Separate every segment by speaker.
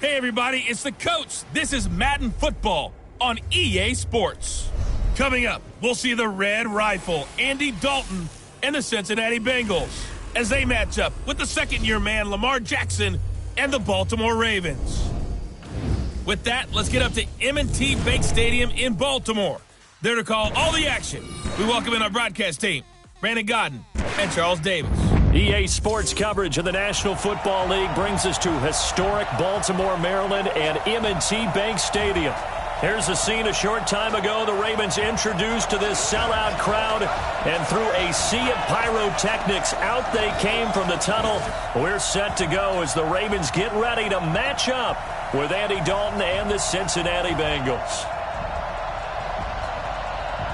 Speaker 1: Hey everybody, it's the coach. This is Madden Football on EA Sports. Coming up, we'll see the Red Rifle, Andy Dalton, and the Cincinnati Bengals as they match up with the second-year man Lamar Jackson and the Baltimore Ravens. With that, let's get up to M&T Bank Stadium in Baltimore. There to call all the action, we welcome in our broadcast team, Brandon Godden and Charles Davis.
Speaker 2: EA Sports coverage of the National Football League brings us to historic Baltimore, Maryland, and M&T Bank Stadium. Here's a scene a short time ago. The Ravens introduced to this sellout crowd, and through a sea of pyrotechnics, out they came from the tunnel. We're set to go as the Ravens get ready to match up with Andy Dalton and the Cincinnati Bengals.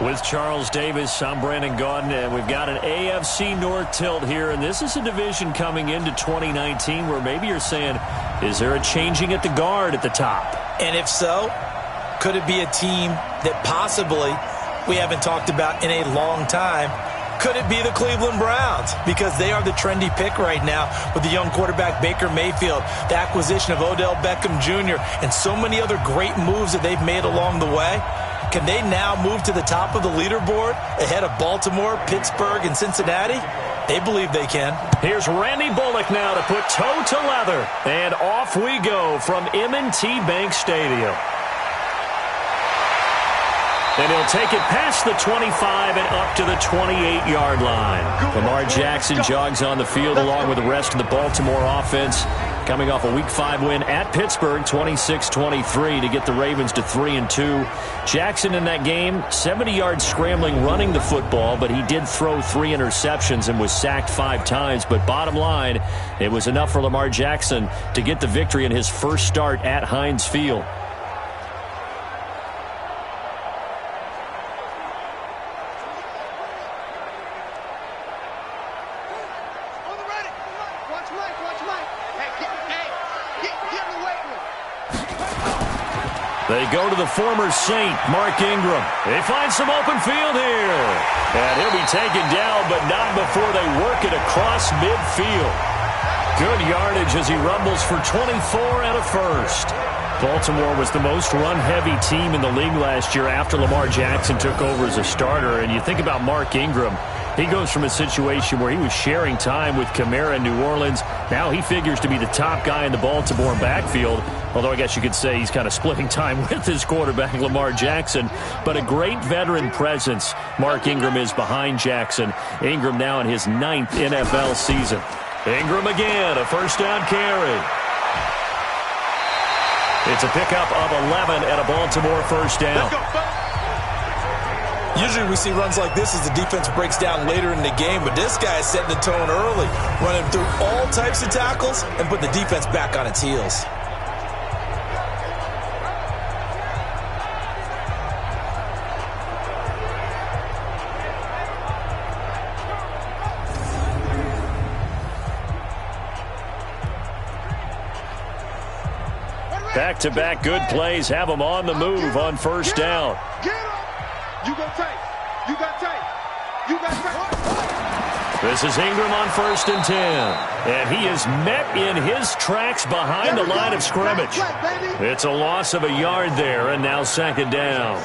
Speaker 2: With Charles Davis, I'm Brandon Godden, and we've got an AFC North tilt here, and this is a division coming into 2019 where maybe you're saying, is there a changing at the guard at the top?
Speaker 3: And if so, could it be a team that possibly we haven't talked about in a long time? Could it be the Cleveland Browns? Because they are the trendy pick right now with the young quarterback Baker Mayfield, the acquisition of Odell Beckham Jr., and so many other great moves that they've made along the way. Can they now move to the top of the leaderboard ahead of Baltimore, Pittsburgh, and Cincinnati? They believe they can.
Speaker 2: Here's Randy Bullock now to put toe to leather. And off we go from M&T Bank Stadium. And he'll take it past the 25 and up to the 28-yard line. Lamar Jackson jogs on the field along with the rest of the Baltimore offense, coming off a Week 5 win at Pittsburgh, 26-23, to get the Ravens to 3-2. Jackson in that game, 70 yards scrambling, running the football, but he did throw 3 interceptions and was sacked 5 times. But bottom line, it was enough for Lamar Jackson to get the victory in his first start at Heinz Field. They go to the former Saint, Mark Ingram. They find some open field here. And he'll be taken down, but not before they work it across midfield. Good yardage as he rumbles for 24 and a first. Baltimore was the most run-heavy team in the league last year after Lamar Jackson took over as a starter. And you think about Mark Ingram, he goes from a situation where he was sharing time with Kamara in New Orleans. Now he figures to be the top guy in the Baltimore backfield, although I guess you could say he's kind of splitting time with his quarterback, Lamar Jackson. But a great veteran presence Mark Ingram is behind Jackson. Ingram now in his 9th NFL season. Ingram again, a first down carry. It's a pickup of 11 and a Baltimore first down.
Speaker 3: Usually we see runs like this as the defense breaks down later in the game, but this guy is setting the tone early, running through all types of tackles and put the defense back on its heels.
Speaker 2: Back-to-back good plays have them on the move on first down.
Speaker 4: You got tape. You got tape. You got tape.
Speaker 2: This is Ingram on 1st and 10. And he is met in his tracks behind the line of scrimmage. It's a loss of a yard there, and now 2nd down.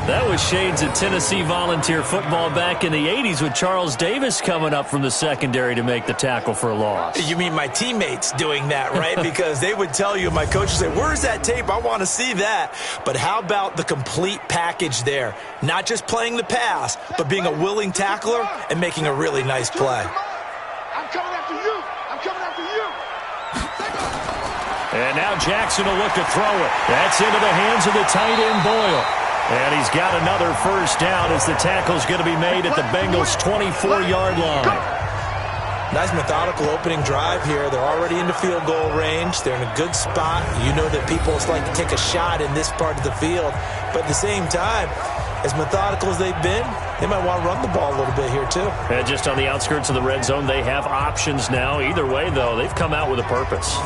Speaker 2: That was shades of Tennessee volunteer football back in the 80s with Charles Davis coming up from the secondary to make the tackle for a loss.
Speaker 3: You mean my teammates doing that, right? Because they would tell you, my coach would say, where's that tape? I want to see that. But how about the complete package there? Not just playing the pass, but being a willing tackler and making a really nice play.
Speaker 4: I'm coming after you. I'm coming after you.
Speaker 2: And now Jackson will look to throw it. That's into the hands of the tight end Boyle. And he's got another first down as the tackle's going to be made at the Bengals' 24-yard line.
Speaker 3: Nice methodical opening drive here. They're already into field goal range. They're in a good spot. You know that people like to take a shot in this part of the field. But at the same time, as methodical as they've been, they might want to run the ball a little bit here too.
Speaker 2: And just on the outskirts of the red zone, they have options now. Either way, though, they've come out with a purpose.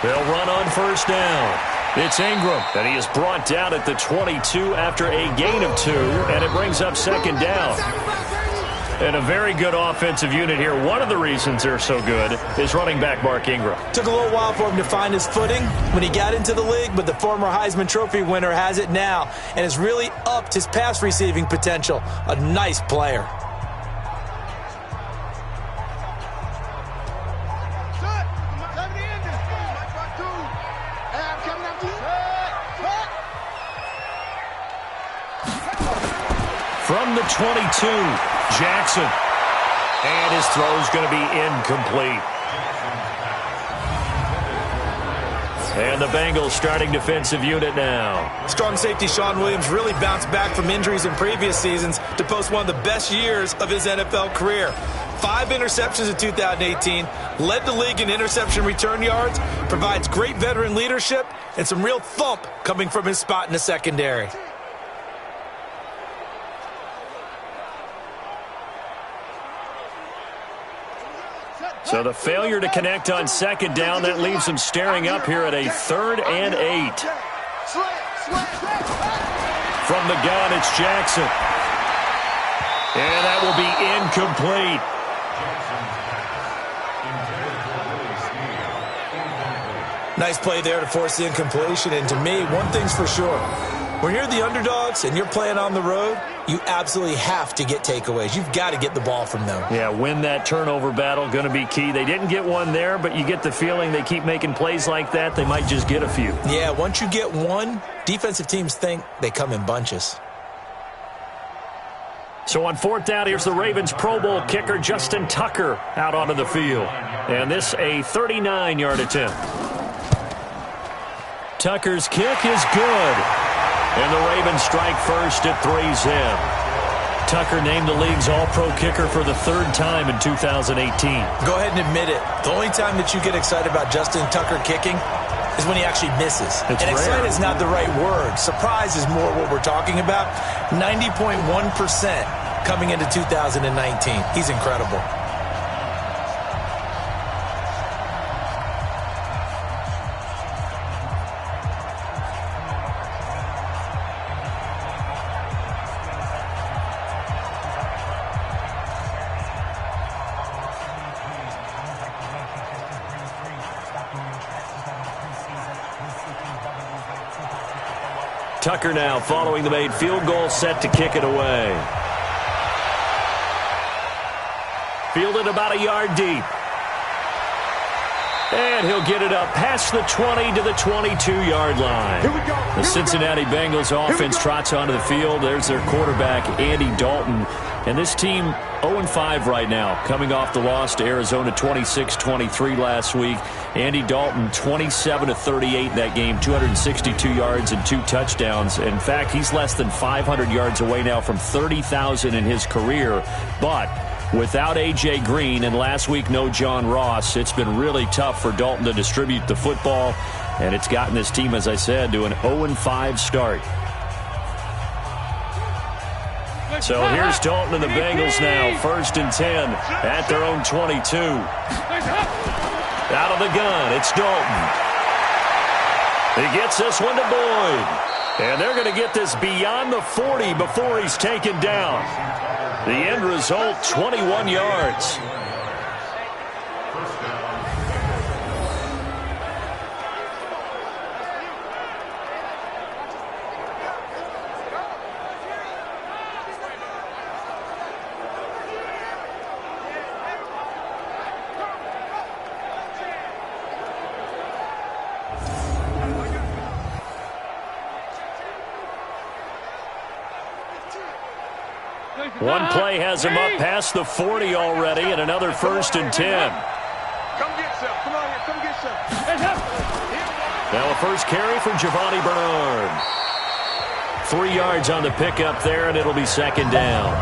Speaker 2: They'll run on first down. It's Ingram, and he is brought down at the 22 after a gain of 2, and it brings up second down. And a very good offensive unit here. One of the reasons they're so good is running back Mark Ingram.
Speaker 3: Took a little while for him to find his footing when he got into the league, but the former Heisman Trophy winner has it now and has really upped his pass receiving potential. A nice player.
Speaker 2: From the 22, Jackson. And his throw's going to be incomplete. And the Bengals starting defensive unit now.
Speaker 3: Strong safety Sean Williams really bounced back from injuries in previous seasons to post one of the best years of his NFL career. 5 interceptions in 2018, led the league in interception return yards, provides great veteran leadership, and some real thump coming from his spot in the secondary.
Speaker 2: So the failure to connect on second down, that leaves him staring up here at a 3rd and 8. From the gun, it's Jackson. And that will be incomplete.
Speaker 3: Nice play there to force the incompletion. And to me, one thing's for sure. When you're the underdogs and you're playing on the road, you absolutely have to get takeaways. You've got to get the ball from them.
Speaker 2: Yeah, win that turnover battle, going to be key. They didn't get one there, but you get the feeling they keep making plays like that, they might just get a few.
Speaker 3: Yeah, once you get one, defensive teams think they come in bunches.
Speaker 2: So on 4th down, here's the Ravens Pro Bowl kicker Justin Tucker out onto the field. And this a 39-yard attempt. Tucker's kick is good. And the Ravens strike first at 3-zip. Tucker named the league's all-pro kicker for the 3rd time in 2018.
Speaker 3: Go ahead and admit it. The only time that you get excited about Justin Tucker kicking is when he actually misses. And excited is not the right word. Surprise is more what we're talking about. 90.1% coming into 2019. He's incredible.
Speaker 2: Tucker now following the made field goal, set to kick it away. Fielded about a yard deep. And he'll get it up past the 20 to the 22-yard line.
Speaker 4: Here we go.
Speaker 2: The Cincinnati Bengals offense trots onto the field. There's their quarterback, Andy Dalton. And this team 0-5 right now, coming off the loss to Arizona 26-23 last week. Andy Dalton 27-38 in that game, 262 yards and 2 touchdowns. In fact, he's less than 500 yards away now from 30,000 in his career. But without A.J. Green and last week no John Ross, it's been really tough for Dalton to distribute the football. And it's gotten this team, as I said, to an 0-5 start. So here's Dalton and the Bengals now. 1st and 10 at their own 22. Out of the gun, it's Dalton. He gets this one to Boyd. And they're going to get this beyond the 40 before he's taken down. The end result, 21 yards. One play has him up past the 40 already, and another 1st and 10.
Speaker 4: Come get some. Come on here. Come get some.
Speaker 2: Now a first carry from Giovanni Bernard. 3 yards on the pickup there, and it'll be 2nd down.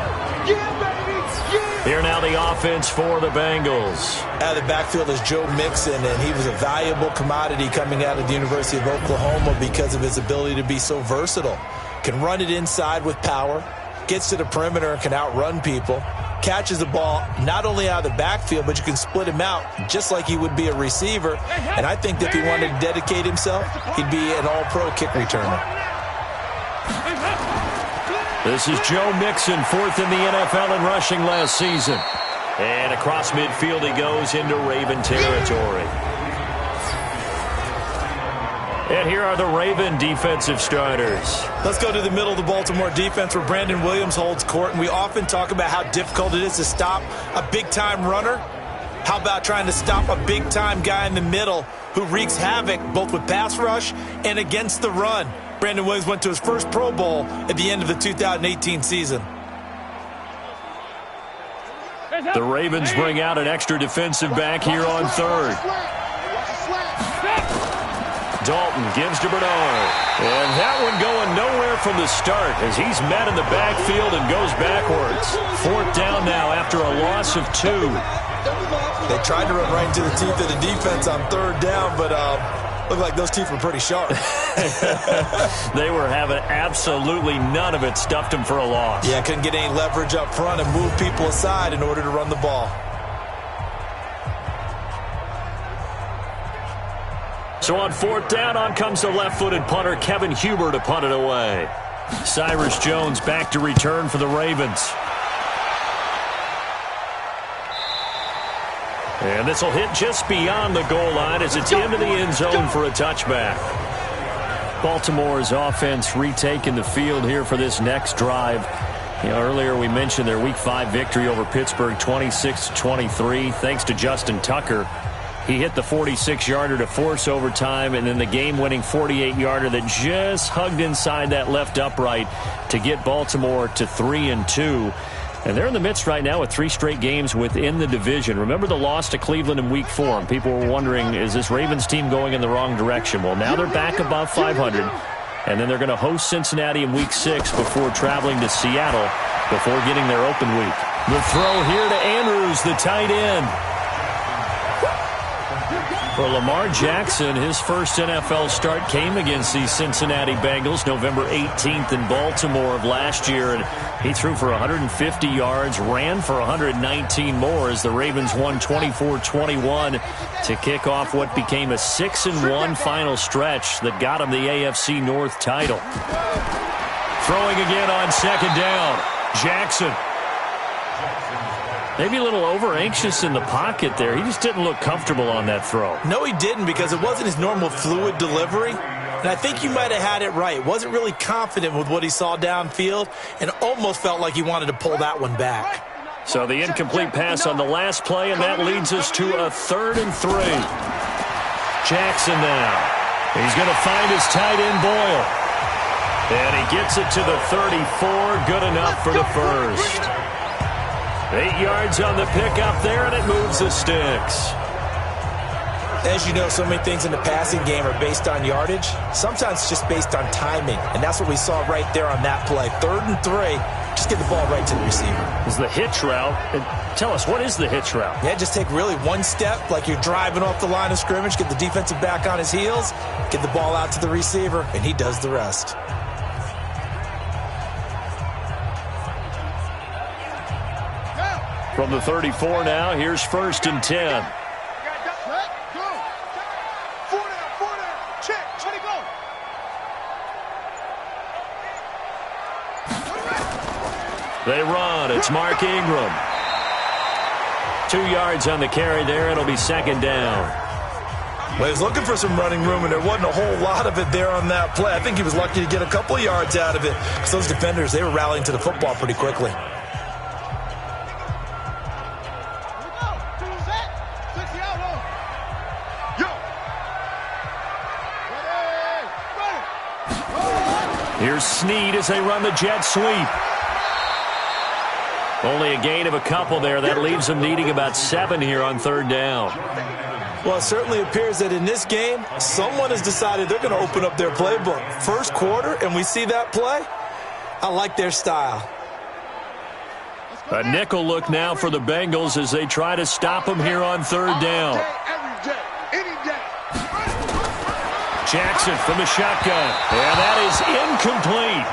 Speaker 4: Yeah, baby. Yeah.
Speaker 2: Here now the offense for the Bengals.
Speaker 3: Out of the backfield is Joe Mixon, and he was a valuable commodity coming out of the University of Oklahoma because of his ability to be so versatile. Can run it inside with power. Gets to the perimeter and can outrun people. catches the ball not only out of the backfield, but you can split him out just like he would be a receiver. And I think that if he wanted to dedicate himself, he'd be an all-pro kick returner.
Speaker 2: This is Joe Mixon, 4th in the NFL in rushing last season. And across midfield he goes into Raven territory. And here are the Raven defensive starters.
Speaker 3: Let's go to the middle of the Baltimore defense where Brandon Williams holds court. And we often talk about how difficult it is to stop a big-time runner. How about trying to stop a big-time guy in the middle who wreaks havoc both with pass rush and against the run? Brandon Williams went to his first Pro Bowl at the end of the 2018 season.
Speaker 2: The Ravens bring out an extra defensive back here on 3rd. Dalton gives to Bernard. And that one going nowhere from the start as he's met in the backfield and goes backwards. 4th down now after a loss of 2.
Speaker 3: They tried to run right into the teeth of the defense on 3rd down, but looked like those teeth were pretty sharp.
Speaker 2: They were having absolutely none of it. Stuffed him for a loss.
Speaker 3: Yeah, couldn't get any leverage up front and move people aside in order to run the ball.
Speaker 2: So on 4th down, on comes the left-footed punter, Kevin Huber, to punt it away. Cyrus Jones back to return for the Ravens. And this will hit just beyond the goal line as it's into the end zone for a touchback. Baltimore's offense retaking the field here for this next drive. You know, earlier we mentioned their Week 5 victory over Pittsburgh, 26-23, thanks to Justin Tucker. He hit the 46-yarder to force overtime, and then the game-winning 48-yarder that just hugged inside that left upright to get Baltimore to 3-2. And they're in the midst right now with 3 straight games within the division. Remember the loss to Cleveland in Week 4, and people were wondering, is this Ravens team going in the wrong direction? Well, now they're back above 500, and then they're going to host Cincinnati in Week 6 before traveling to Seattle before getting their open week. The throw here to Andrews, the tight end. For Lamar Jackson, his first NFL start came against the Cincinnati Bengals November 18th in Baltimore of last year, and he threw for 150 yards, ran for 119 more as the Ravens won 24-21 to kick off what became a 6-1 final stretch that got him the AFC North title. Throwing again on 2nd down, Jackson. Maybe a little over-anxious in the pocket there. He just didn't look comfortable on that throw.
Speaker 3: No, he didn't, because it wasn't his normal fluid delivery. And I think you might have had it right. Wasn't really confident with what he saw downfield and almost felt like he wanted to pull that one back.
Speaker 2: So the incomplete pass on the last play, and that leads us to a 3rd and 3. Jackson now. He's going to find his tight end, Boyle. And he gets it to the 34. Good enough for the first. 8 yards on the pickup there, and it moves the sticks.
Speaker 3: As you know, so many things in the passing game are based on yardage. Sometimes it's just based on timing, and that's what we saw right there on that play. 3rd and 3, just get the ball right to the receiver.
Speaker 2: Is the hitch route. Tell us, what is the hitch route?
Speaker 3: Yeah, just take really one step like you're driving off the line of scrimmage, get the defensive back on his heels, get the ball out to the receiver, and he does the rest.
Speaker 2: From the 34 now, here's 1st and 10. They run. It's Mark Ingram. 2 yards on the carry there. It'll be 2nd down.
Speaker 3: Well, he was looking for some running room, and there wasn't a whole lot of it there on that play. I think he was lucky to get a couple of yards out of it, because those defenders, they were rallying to the football pretty quickly.
Speaker 2: Here's Snead as they run the jet sweep. Only a gain of a couple there. That leaves them needing about 7 here on 3rd down.
Speaker 3: Well, it certainly appears that in this game, someone has decided they're going to open up their playbook. First quarter, and we see that play. I like their style.
Speaker 2: A nickel look now for the Bengals as they try to stop them here on 3rd down. Jackson from the shotgun. And that is incomplete.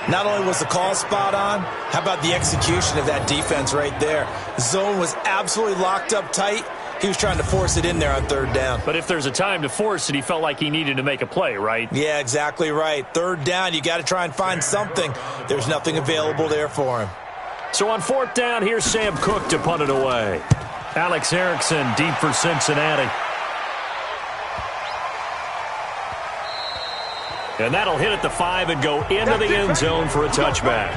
Speaker 3: Not only was the call spot on, how about the execution of that defense right there? The zone was absolutely locked up tight. He was trying to force it in there on third down.
Speaker 2: But if there's a time to force it, he felt like he needed to make a play, right?
Speaker 3: Yeah, exactly right. Third down, you got to try and find something. There's nothing available there for him.
Speaker 2: So on fourth down, here's Sam Cook to punt it away. Alex Erickson deep for Cincinnati. And that'll hit at the 5 and go into the end zone for a touchback.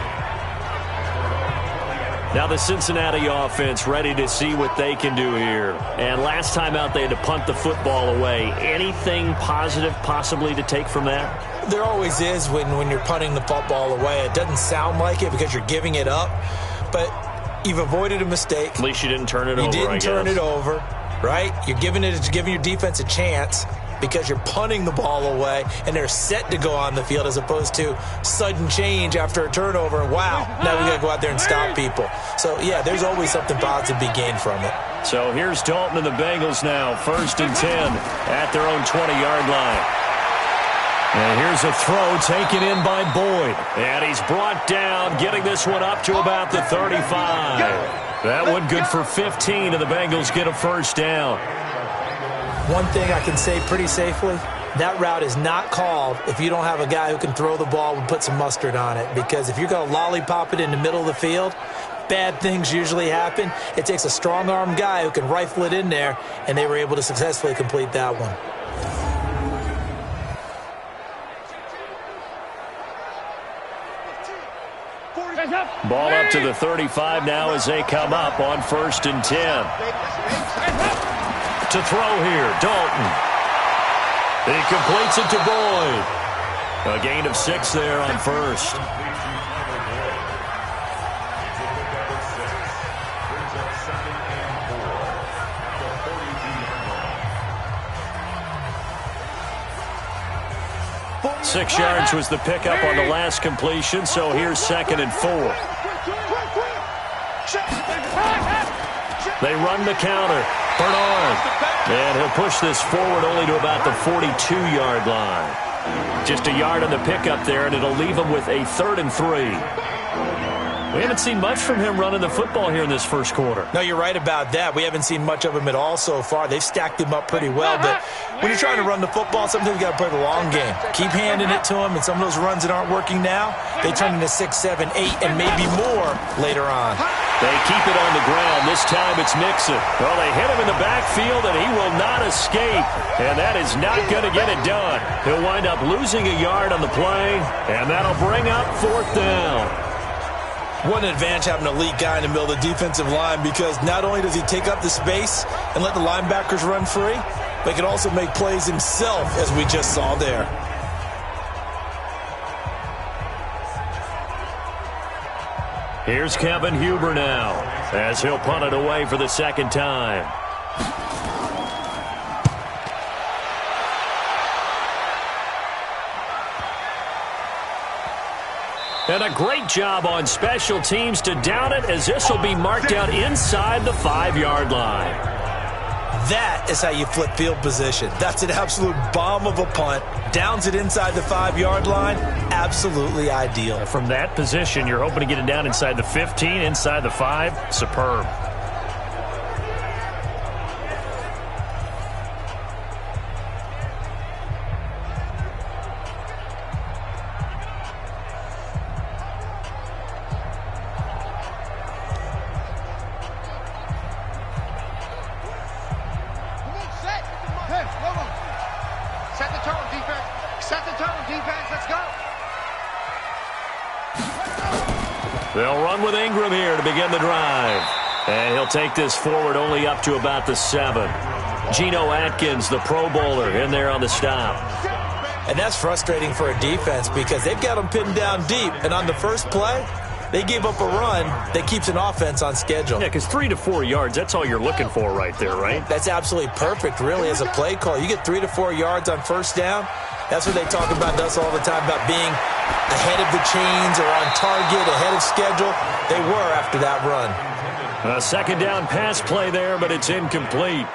Speaker 2: Now the Cincinnati offense ready to see what they can do here. And last time out, they had to punt the football away. Anything positive possibly to take from that?
Speaker 3: There always is when you're punting the football away. It doesn't sound like it because you're giving it up. But you've avoided a mistake.
Speaker 2: At least you didn't turn it over,
Speaker 3: You didn't turn it over, right? You're giving your defense a chance because you're punting the ball away, and they're set to go on the field as opposed to sudden change after a turnover. Wow, now we got to go out there and stop people. So, yeah, there's always something positive to be gained from it.
Speaker 2: So here's Dalton and the Bengals now, 1st and 10 at their own 20-yard line. And here's a throw taken in by Boyd. And he's brought down, getting this one up to about the 35. That one good for 15, and the Bengals get a first down.
Speaker 3: One thing I can say pretty safely, that route is not called if you don't have a guy who can throw the ball and put some mustard on it. Because if you're going to lollipop it in the middle of the field, bad things usually happen. It takes a strong-armed guy who can rifle it in there, and they were able to successfully complete that one.
Speaker 2: Ball up to the 35 now as they come up on 1st and 10. To throw here, Dalton. He completes it to Boyd. A gain of 6 there on first. Six yards was the pickup on the last completion, so here's 2nd and 4. They run the counter. Bernard. And he'll push this forward only to about the 42-yard line. Just a yard on the pickup there, and it'll leave him with a 3rd and 3. We haven't seen much from him running the football here in this first quarter.
Speaker 3: No, you're right about that. We haven't seen much of him at all so far. They've stacked him up pretty well. But when you're trying to run the football, sometimes you got to play the long game. Keep handing it to him, and some of those runs that aren't working now, they turn into 6, 7, 8, and maybe more later on.
Speaker 2: They keep it on the ground. This time it's Mixon. Well, they hit him in the backfield, and he will not escape. And that is not going to get it done. He'll wind up losing a yard on the play, and that'll bring up 4th down.
Speaker 3: What an advantage having an elite guy in the middle of the defensive line, because not only does he take up the space and let the linebackers run free, but he can also make plays himself, as we just saw there.
Speaker 2: Here's Kevin Huber now, as he'll punt it away for the 2nd time. And a great job on special teams to down it, as this will be marked out inside the 5-yard line.
Speaker 3: That is how you flip field position. That's an absolute bomb of a punt. Downs it inside the 5-yard line. Absolutely ideal.
Speaker 2: From that position, you're hoping to get it down inside the 15, inside the 5. Superb. They'll run with Ingram here to begin the drive. And he'll take this forward only up to about the 7. Geno Atkins, the Pro Bowler, in there on the stop.
Speaker 3: And that's frustrating for a defense because they've got them pinned down deep. And on the first play, they gave up a run that keeps an offense on schedule.
Speaker 2: Yeah, because 3 to 4 yards, that's all you're looking for right there, right?
Speaker 3: That's absolutely perfect, really, as a play call. You get 3 to 4 yards on first down. That's what they talk about us all the time, about being ahead of the chains or on target, ahead of schedule. They were after that run.
Speaker 2: A 2nd down pass play there, but it's incomplete.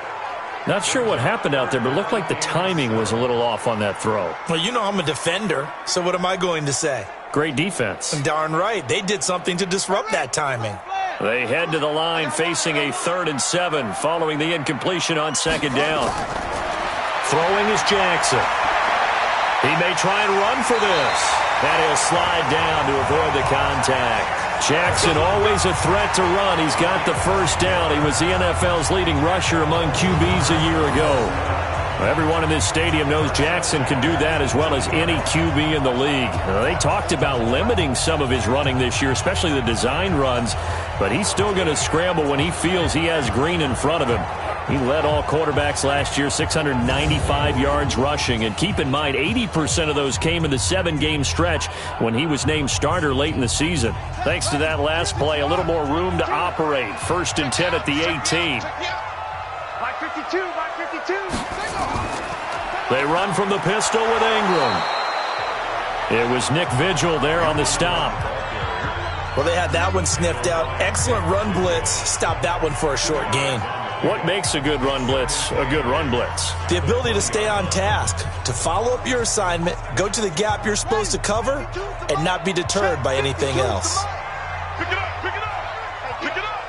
Speaker 2: Not sure what happened out there, but it looked like the timing was a little off on that throw.
Speaker 3: Well, you know I'm a defender, so what am I going to say?
Speaker 2: Great defense.
Speaker 3: Darn right. They did something to disrupt that timing.
Speaker 2: They head to the line facing a 3rd and 7 following the incompletion on 2nd down. Throwing is Jackson. He may try and run for this. And he'll slide down to avoid the contact. Jackson always a threat to run. He's got the 1st down. He was the NFL's leading rusher among QBs a year ago. Everyone in this stadium knows Jackson can do that as well as any QB in the league. They talked about limiting some of his running this year, especially the design runs, but he's still going to scramble when he feels he has green in front of him. He led all quarterbacks last year, 695 yards rushing. And keep in mind, 80% of those came in the 7-game stretch when he was named starter late in the season. Thanks to that last play, a little more room to operate. 1st and 10 at the 18.
Speaker 4: By 52, by 52.
Speaker 2: They run from the pistol with Ingram. It was Nick Vigil there on the stop.
Speaker 3: Well, they had that one sniffed out. Excellent run blitz. Stopped that one for a short gain.
Speaker 2: What makes a good run blitz a good run blitz?
Speaker 3: The ability to stay on task, to follow up your assignment, go to the gap you're supposed to cover, and not be deterred by anything else.
Speaker 4: Pick it up, pick it up, pick it up.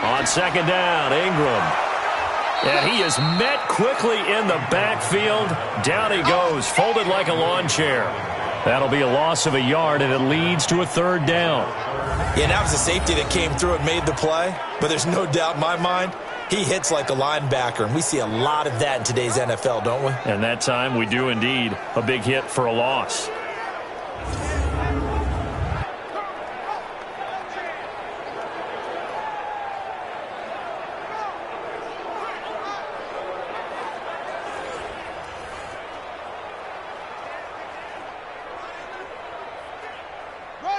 Speaker 2: On 2nd down, Ingram. And he is met quickly in the backfield. Down he goes, folded like a lawn chair. That'll be a loss of a yard, and it leads to a 3rd down.
Speaker 3: Yeah, that was a safety that came through and made the play. But there's no doubt in my mind, he hits like a linebacker. And we see a lot of that in today's NFL, don't we?
Speaker 2: And that time we do indeed. A big hit for a loss.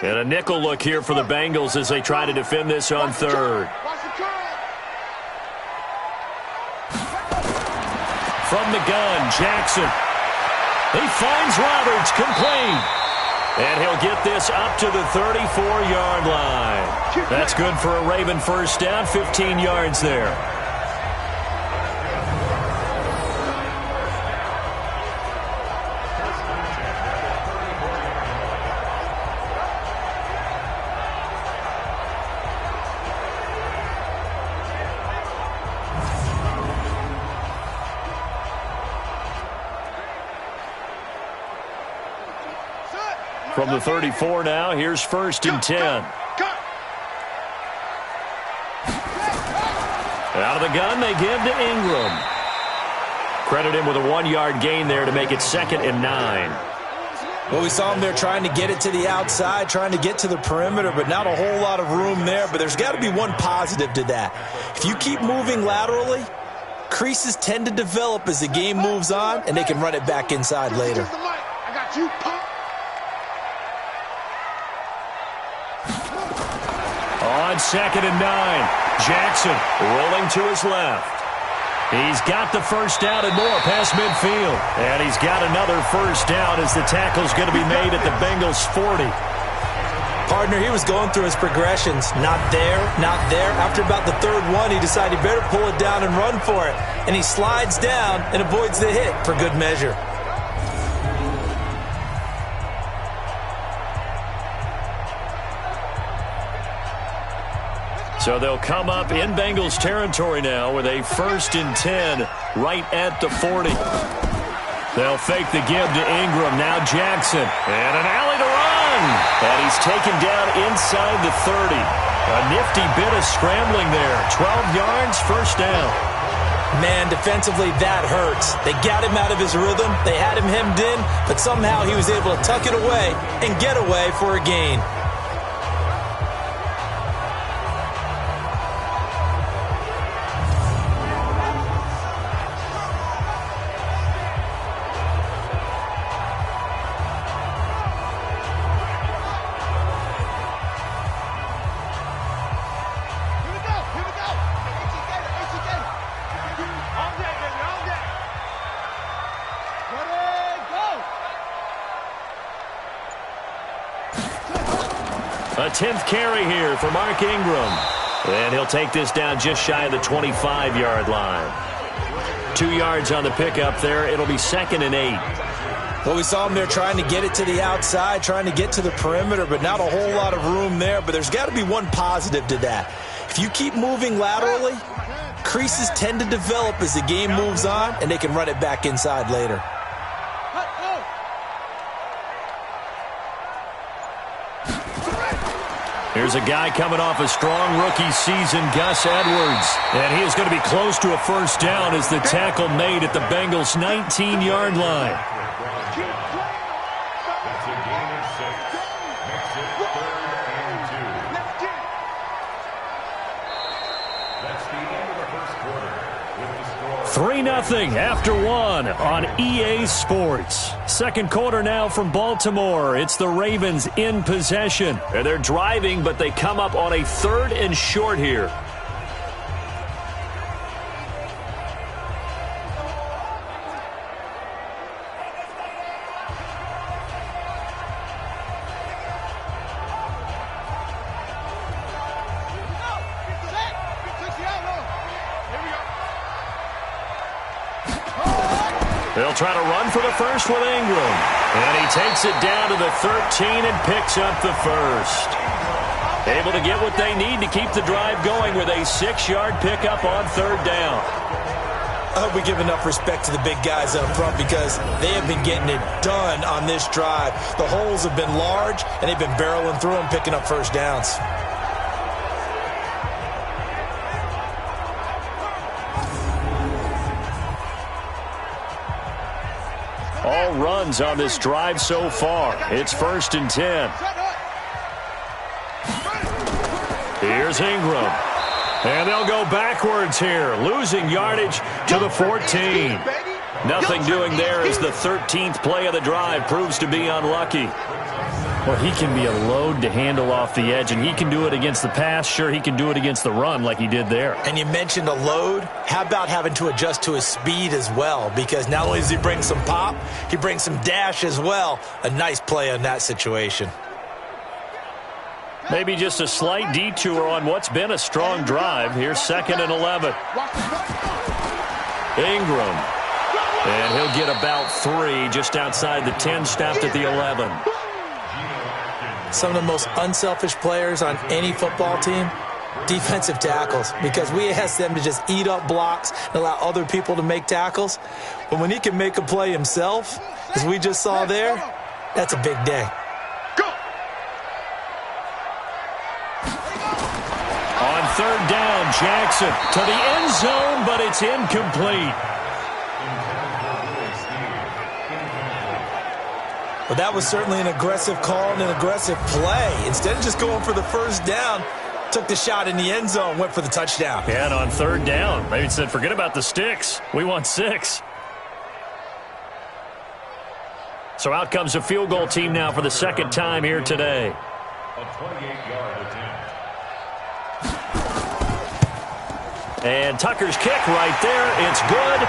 Speaker 2: And a nickel look here for the Bengals as they try to defend this on 3rd. From the gun, Jackson. He finds Roberts, complete. And he'll get this up to the 34-yard line. That's good for a Raven 1st down, 15 yards there. From the 34 now, here's 1st and 10. Out of the gun, they give to Ingram. Credit him with a 1-yard gain there to make it 2nd and 9.
Speaker 3: Well, we saw him there trying to get it to the outside, trying to get to the perimeter, but not a whole lot of room there. But there's got to be one positive to that. If you keep moving laterally, creases tend to develop as the game moves on, and they can run it back inside later.
Speaker 4: I got you, punk.
Speaker 2: On 2nd and 9, Jackson rolling to his left. He's got the 1st down and more past midfield. And he's got another 1st down as the tackle's going to be made at the Bengals' 40.
Speaker 3: Partner, he was going through his progressions. Not there, not there. After about the 3rd one, he decided he better pull it down and run for it. And he slides down and avoids the hit for good measure.
Speaker 2: So they'll come up in Bengals territory now with a 1st and 10 right at the 40. They'll fake the give to Ingram. Now Jackson. And an alley to run. And he's taken down inside the 30. A nifty bit of scrambling there. 12 yards, 1st down.
Speaker 3: Man, defensively, that hurts. They got him out of his rhythm. They had him hemmed in, but somehow he was able to tuck it away and get away for a gain.
Speaker 2: A 10th carry here for Mark Ingram. And he'll take this down just shy of the 25-yard line. 2 yards on the pickup there. It'll be 2nd and 8.
Speaker 3: Well, we saw him there trying to get it to the outside, trying to get to the perimeter, but not a whole lot of room there. But there's got to be one positive to that. If you keep moving laterally, creases tend to develop as the game moves on, and they can run it back inside later.
Speaker 2: Here's a guy coming off a strong rookie season, Gus Edwards. And he is going to be close to a first down as the tackle made at the Bengals' 19-yard line.
Speaker 4: That's a gain of 6. Makes it 3rd and 2. That's the end of the first quarter. With the score
Speaker 2: 3-0 after 1 on EA Sports. Second quarter now from Baltimore. It's the Ravens in possession. And they're driving, but they come up on a 3rd and short here. They'll try to run for the first with Ingram. And he takes it down to the 13 and picks up the first. Able to get what they need to keep the drive going with a 6-yard pickup on 3rd down.
Speaker 3: I hope we give enough respect to the big guys up front because they have been getting it done on this drive. The holes have been large, and they've been barreling through them, picking up first downs.
Speaker 2: All runs on this drive so far. It's 1st and 10. Here's Ingram. And they'll go backwards here, losing yardage to the 14. Nothing doing there as the 13th play of the drive proves to be unlucky. Well, he can be a load to handle off the edge, and he can do it against the pass. Sure, he can do it against the run like he did there.
Speaker 3: And you mentioned a load. How about having to adjust to his speed as well? Because not only does he bring some pop, he brings some dash as well. A nice play on that situation.
Speaker 2: Maybe just a slight detour on what's been a strong drive. Here's 2nd and 11. Ingram. And he'll get about 3 just outside the 10, stopped at the 11.
Speaker 3: Some of the most unselfish players on any football team, defensive tackles, because we ask them to just eat up blocks and allow other people to make tackles. But when he can make a play himself, as we just saw there, that's a big day.
Speaker 2: On 3rd down, Jackson to the end zone, but it's incomplete.
Speaker 3: Well, that was certainly an aggressive call and an aggressive play. Instead of just going for the first down, took the shot in the end zone, went for the touchdown.
Speaker 2: Yeah, and on 3rd down, maybe said, forget about the sticks. We want 6. So out comes a field goal team now for the 2nd time here today.
Speaker 4: A 28-yard attempt.
Speaker 2: And Tucker's kick right there. It's good.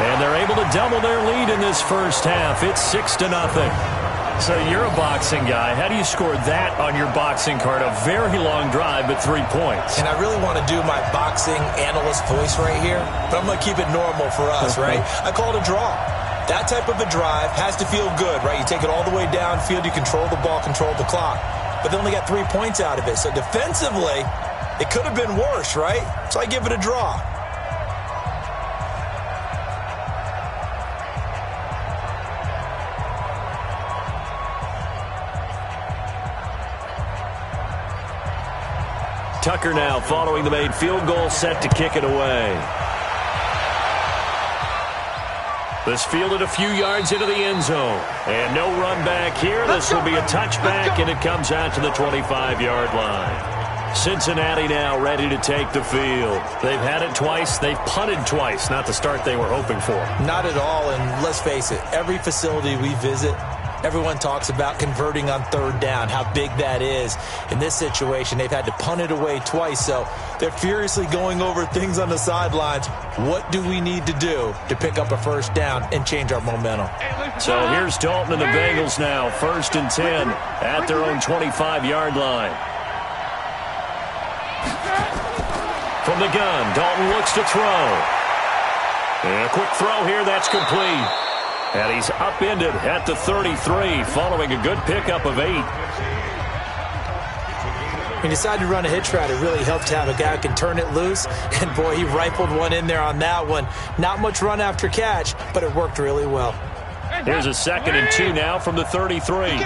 Speaker 2: And they're able to double their lead in this first half. It's 6-0. So you're a boxing guy. How do you score that on your boxing card? A very long drive, but 3 points.
Speaker 3: And I really want to do my boxing analyst voice right here, but I'm going to keep it normal for us, right? I call it a draw. That type of a drive has to feel good, right? You take it all the way downfield, you control the ball, control the clock. But they only got 3 points out of it. So defensively, it could have been worse, right? So I give it a draw.
Speaker 2: Tucker now following the made field goal, set to kick it away. This fielded a few yards into the end zone. And no run back here. This will be a touchback, and it comes out to the 25-yard line. Cincinnati now ready to take the field. They've had it twice. They've punted twice. Not the start they were hoping for.
Speaker 3: Not at all, and let's face it, every facility we visit, everyone talks about converting on 3rd down, how big that is. In this situation, they've had to punt it away twice, so they're furiously going over things on the sidelines. What do we need to do to pick up a first down and change our momentum?
Speaker 2: So here's Dalton and the Bengals now, 1st and 10 at their own 25-yard line. From the gun, Dalton looks to throw. And a quick throw here, that's complete. And he's upended at the 33 following a good pickup of 8.
Speaker 3: When you decide to run a hitch route, it really helped to have a guy who can turn it loose. And, boy, he rifled one in there on that one. Not much run after catch, but it worked really well.
Speaker 2: Here's a 2nd and 2 now from the 33.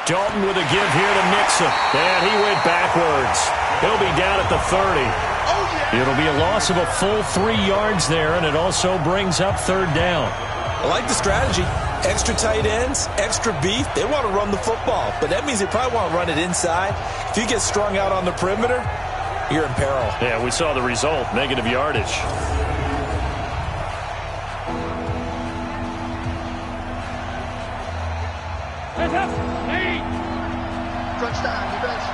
Speaker 2: Dalton with a give here to Mixon. And he went backwards. He'll be down at the 30. It'll be a loss of a full 3 yards there, and it also brings up 3rd down.
Speaker 3: I like the strategy. Extra tight ends, extra beef. They want to run the football, but that means they probably want to run it inside. If you get strung out on the perimeter, you're in peril.
Speaker 2: Yeah, we saw the result, negative yardage.
Speaker 4: Crunch time, you best.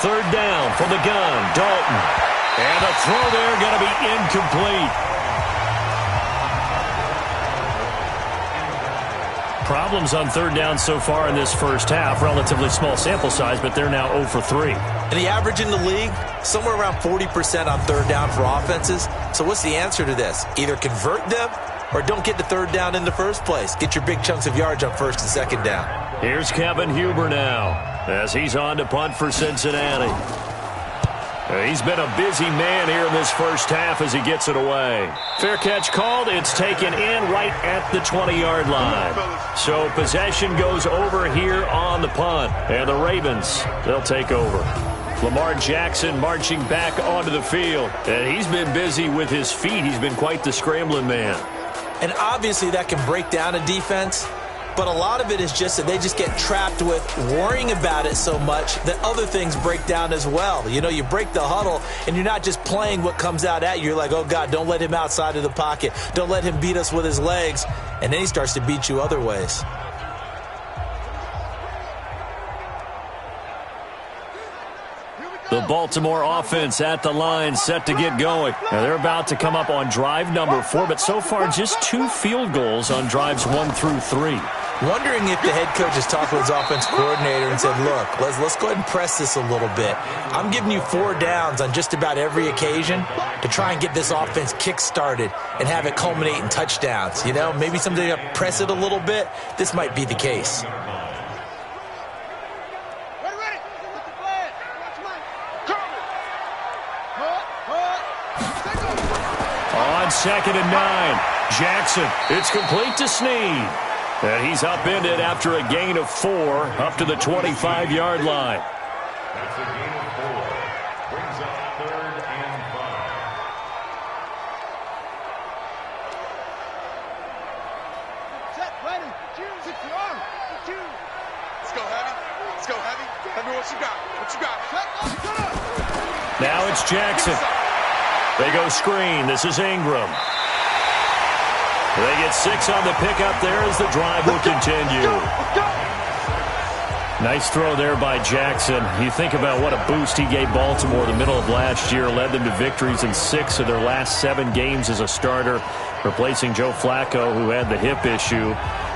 Speaker 2: 3rd down from the gun, Dalton. And the throw there going to be incomplete. Problems on 3rd down so far in this first half. Relatively small sample size, but they're now 0 for 3.
Speaker 3: And the average in the league, somewhere around 40% on 3rd down for offenses. So what's the answer to this? Either convert them or don't get to 3rd down in the first place. Get your big chunks of yards on 1st and 2nd down.
Speaker 2: Here's Kevin Huber now as he's on to punt for Cincinnati. He's been a busy man here in this first half as he gets it away. Fair catch called. It's taken in right at the 20-yard line. So possession goes over here on the punt. And the Ravens, they'll take over. Lamar Jackson marching back onto the field. And he's been busy with his feet. He's been quite the scrambling man.
Speaker 3: And obviously that can break down a defense. But a lot of it is just that they just get trapped with worrying about it so much that other things break down as well. You know, you break the huddle, and you're not just playing what comes out at you. You're like, oh, God, don't let him outside of the pocket. Don't let him beat us with his legs. And then he starts to beat you other ways.
Speaker 2: The Baltimore offense at the line, set to get going. Now they're about to come up on drive number 4, but so far just 2 field goals on drives 1 through 3.
Speaker 3: Wondering if the head coach has talked with his offense coordinator and said, look, let's go ahead and press this a little bit. I'm giving you 4 downs on just about every occasion to try and get this offense kick-started and have it culminate in touchdowns. You know, maybe somebody press it a little bit. This might be the case.
Speaker 2: On 2nd and 9, Jackson, it's complete to Snead. And he's upended after a gain of 4 up to the 25-yard line.
Speaker 5: That's a gain of 4. Brings up 3rd and 5.
Speaker 4: Set, ready, choose, it's the arm, choose. Let's go, Heavy. Let's go, Heavy. Heavy, what you got? What you got?
Speaker 2: Now it's Jackson. They go screen. This is Ingram. They get 6 on the pickup there as the drive will continue. Nice throw there by Jackson. You think about what a boost he gave Baltimore the middle of last year, led them to victories in 6 of their last 7 games as a starter, replacing Joe Flacco, who had the hip issue.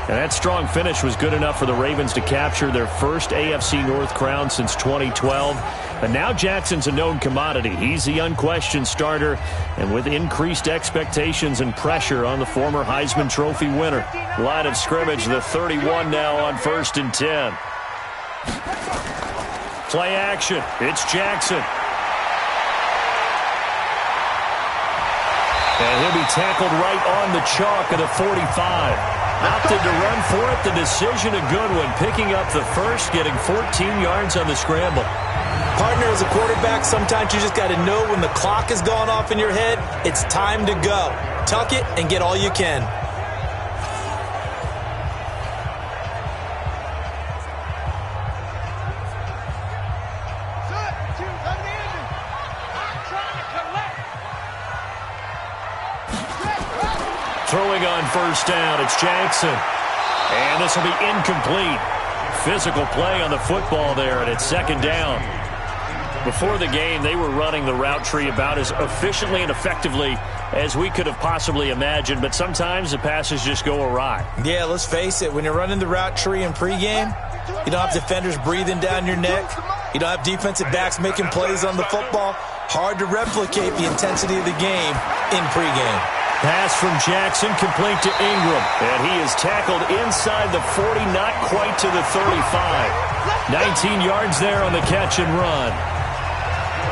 Speaker 2: And that strong finish was good enough for the Ravens to capture their first AFC North crown since 2012. And now Jackson's a known commodity. He's the unquestioned starter, and with increased expectations and pressure on the former Heisman Trophy winner. Line of scrimmage, the 31 now on 1st and 10. Play action. It's Jackson. And he'll be tackled right on the chalk of the 45. Opted to run for it. The decision a good one. Picking up the first, getting 14 yards on the scramble.
Speaker 3: Partner, as a quarterback, sometimes you just got to know when the clock is going off in your head, it's time to go. Tuck it and get all you can.
Speaker 2: Throwing on 1st down, it's Jackson. And this will be incomplete. Physical play on the football there, and it's 2nd down. Before the game, they were running the route tree about as efficiently and effectively as we could have possibly imagined, but sometimes the passes just go awry.
Speaker 3: Yeah, let's face it. When you're running the route tree in pregame, you don't have defenders breathing down your neck. You don't have defensive backs making plays on the football. Hard to replicate the intensity of the game in pregame.
Speaker 2: Pass from Jackson, complete to Ingram. And he is tackled inside the 40, not quite to the 35. 19 yards there on the catch and run.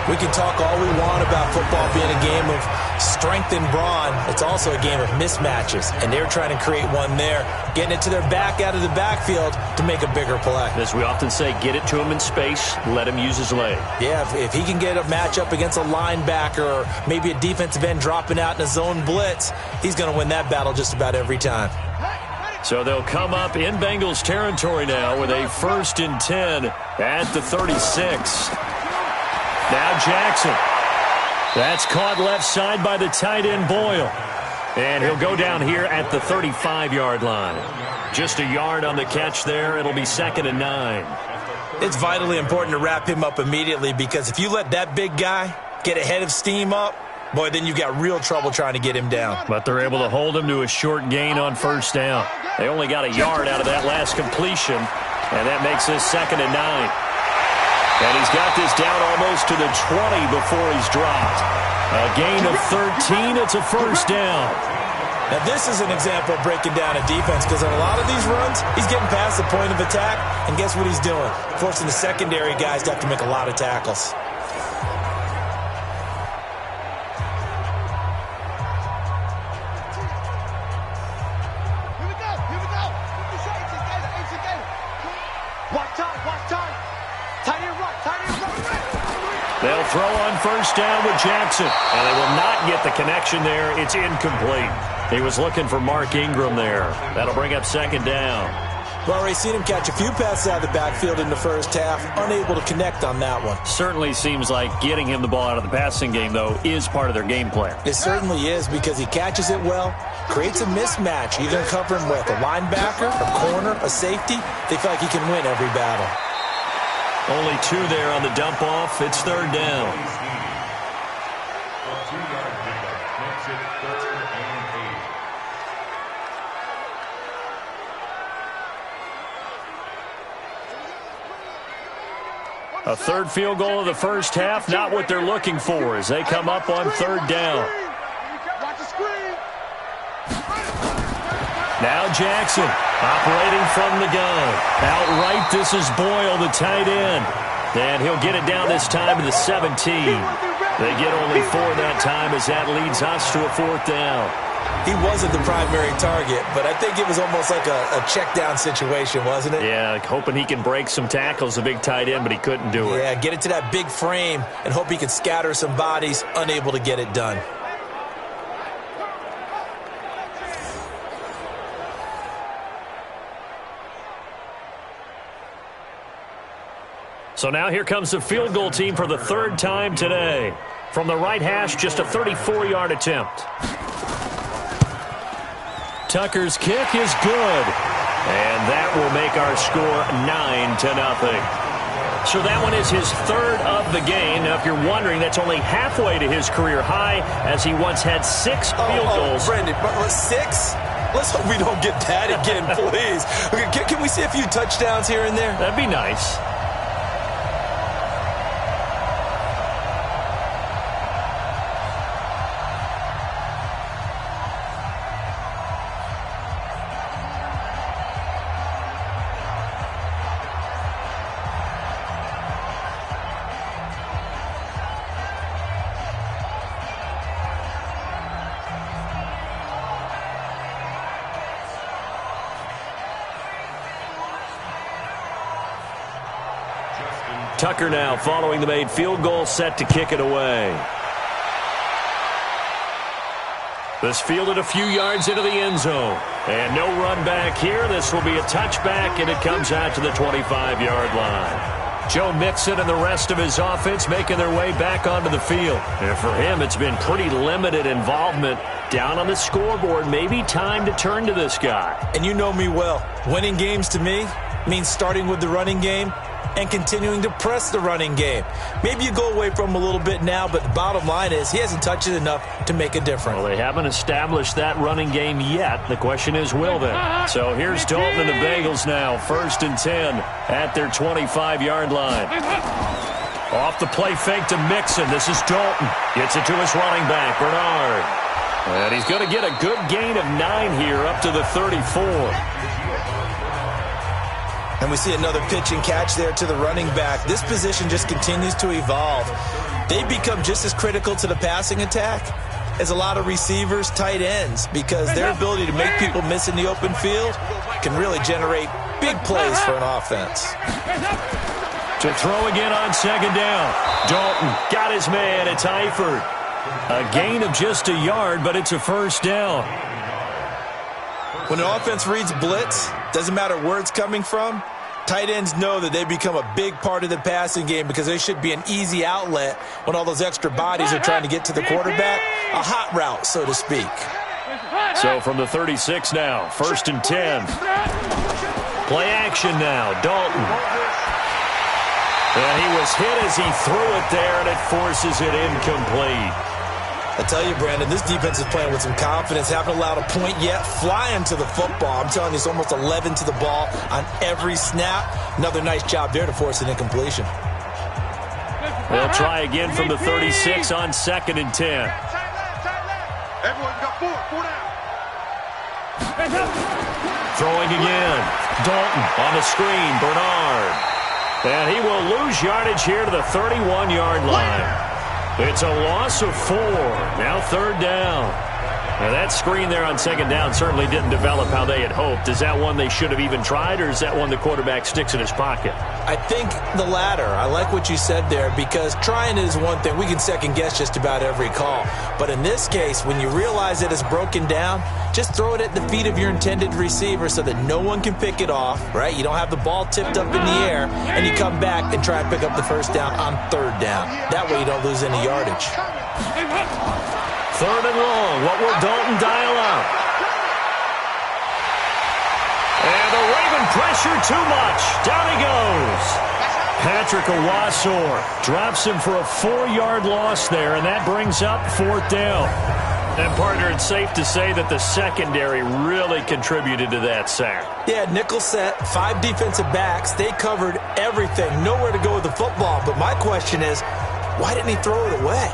Speaker 3: We can talk all we want about football being a game of strength and brawn. It's also a game of mismatches, and they're trying to create one there, getting it to their back out of the backfield to make a bigger play.
Speaker 2: As we often say, get it to him in space, let him use his leg.
Speaker 3: Yeah, if he can get a matchup against a linebacker or maybe a defensive end dropping out in a zone blitz, he's going to win that battle just about every time.
Speaker 2: So they'll come up in Bengals territory now with a 1st and 10 at the 36. Now Jackson. That's caught left side by the tight end Boyle. And he'll go down here at the 35-yard line. Just a yard on the catch there. It'll be 2nd and 9.
Speaker 3: It's vitally important to wrap him up immediately because if you let that big guy get ahead of steam up, boy, then you've got real trouble trying to get him down.
Speaker 2: But they're able to hold him to a short gain on 1st down. They only got a yard out of that last completion, and that makes this 2nd and 9. And he's got this down almost to the 20 before he's dropped. A gain of 13. It's a 1st down.
Speaker 3: Now, this is an example of breaking down a defense because on a lot of these runs, he's getting past the point of attack, and guess what he's doing? Forcing the secondary guys to have to make a lot of tackles.
Speaker 2: They'll throw on 1st down with Jackson, and they will not get the connection there. It's incomplete. He was looking for Mark Ingram there. That'll bring up 2nd down.
Speaker 3: We've already seen him catch a few passes out of the backfield in the first half, unable to connect on that one.
Speaker 2: Certainly seems like getting him the ball out of the passing game, though, is part of their game plan.
Speaker 3: It certainly is because he catches it well, creates a mismatch. You're going to cover him with a linebacker, a corner, a safety. They feel like he can win every battle.
Speaker 2: Only 2 there on the dump off. It's 3rd down.
Speaker 5: A 2-yard pickup makes it 3rd and
Speaker 2: 8. A 3rd field goal of the first half, not what they're looking for as they come up on 3rd down. Now Jackson operating from the gun. Outright, this is Boyle, the tight end. And he'll get it down this time to the 17. They get only 4 that time as that leads us to a 4th down.
Speaker 3: He wasn't the primary target, but I think it was almost like a check down situation, wasn't it?
Speaker 2: Yeah, like hoping he can break some tackles, a big tight end, but he couldn't do it.
Speaker 3: Yeah, get it to that big frame and hope he can scatter some bodies, unable to get it done.
Speaker 2: So now here comes the field goal team for the 3rd time today. From the right hash, just a 34-yard attempt. Tucker's kick is good. And that will make our score 9-0. So that one is his 3rd of the game. Now, if you're wondering, that's only halfway to his career high, as he once had 6 field goals.
Speaker 3: Brendan, but 6? Let's hope we don't get that again, please. Okay, can we see a few touchdowns here and there?
Speaker 2: That'd be nice. Tucker now following the made field goal, set to kick it away. This fielded a few yards into the end zone. And no run back here. This will be a touchback, and it comes out to the 25-yard line. Joe Mixon and the rest of his offense making their way back onto the field. And for him, it's been pretty limited involvement down on the scoreboard. Maybe time to turn to this guy.
Speaker 3: And you know me well. Winning games to me means starting with the running game and continuing to press the running game. Maybe you go away from him a little bit now, but the bottom line is he hasn't touched it enough to make a difference.
Speaker 2: Well, they haven't established that running game yet. The question is, will they? So here's Dalton and the Bengals now, 1st and 10 at their 25-yard line. Off the play fake to Mixon. This is Dalton. Gets it to his running back, Bernard. And he's going to get a good gain of 9 here up to the 34.
Speaker 3: And we see another pitch and catch there to the running back. This position just continues to evolve. They become just as critical to the passing attack as a lot of receivers, tight ends, because their ability to make people miss in the open field can really generate big plays for an offense.
Speaker 2: To throw again on 2nd down. Dalton got his man. It's Eifert. A gain of just a yard, but it's a 1st down.
Speaker 3: When an offense reads blitz, doesn't matter where it's coming from, tight ends know that they become a big part of the passing game because they should be an easy outlet when all those extra bodies are trying to get to the quarterback. A hot route, so to speak.
Speaker 2: So from the 36 now, 1st and 10. Play action now, Dalton. And he was hit as he threw it there, and it forces it incomplete.
Speaker 3: I tell you, Brandon, this defense is playing with some confidence. Haven't allowed a point yet. Flying to the football. I'm telling you, it's almost 11 to the ball on every snap. Another nice job there to force an incompletion.
Speaker 2: They'll try again from the 36 on 2nd and 10.
Speaker 4: Everyone got 4 down.
Speaker 2: Throwing again. Dalton on the screen. Bernard. And he will lose yardage here to the 31-yard line. It's a loss of 4. Now 3rd down. Now that screen there on 2nd down certainly didn't develop how they had hoped. Is that one they should have even tried, or is that one the quarterback sticks in his pocket?
Speaker 3: I think the latter. I like what you said there, because trying it is one thing. We can second-guess just about every call. But in this case, when you realize that it's broken down, just throw it at the feet of your intended receiver so that no one can pick it off, right? You don't have the ball tipped up in the air, and you come back and try and pick up the 1st down on 3rd down. That way you don't lose any yardage.
Speaker 2: 3rd and long. What will Dalton dial up? And the Raven pressure too much. Down he goes. Patrick Owasor drops him for a 4-yard loss there, and that brings up 4th down. And, partner, it's safe to say that the secondary really contributed to that sack.
Speaker 3: Yeah, nickel set, 5 defensive backs. They covered everything. Nowhere to go with the football. But my question is, why didn't he throw it away?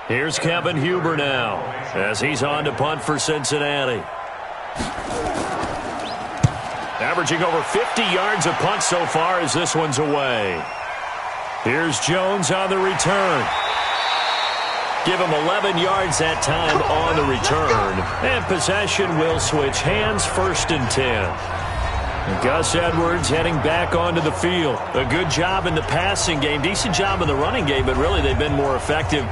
Speaker 2: Here's Kevin Huber now as he's on to punt for Cincinnati. Averaging over 50 yards a punt so far as this one's away. Here's Jones on the return. Give him 11 yards that time on the return. And possession will switch hands, 1st and 10. Gus Edwards heading back onto the field. A good job in the passing game, decent job in the running game, but really they've been more effective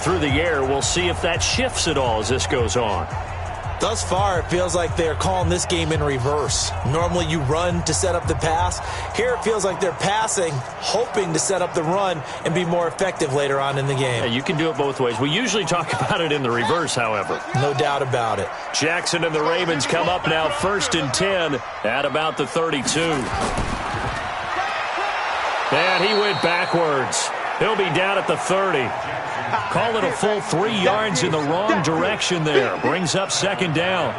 Speaker 2: through the air. We'll see if that shifts at all as this goes on.
Speaker 3: Thus far, it feels like they're calling this game in reverse. Normally you run to set up the pass. Here it feels like they're passing, hoping to set up the run and be more effective later on in the game.
Speaker 2: Yeah, you can do it both ways. We usually talk about it in the reverse, however.
Speaker 3: No doubt about it.
Speaker 2: Jackson and the Ravens come up now 1st and 10 at about the 32. And he went backwards. He'll be down at the 30. Call it a full 3 yards in the wrong direction there. Brings up 2nd down.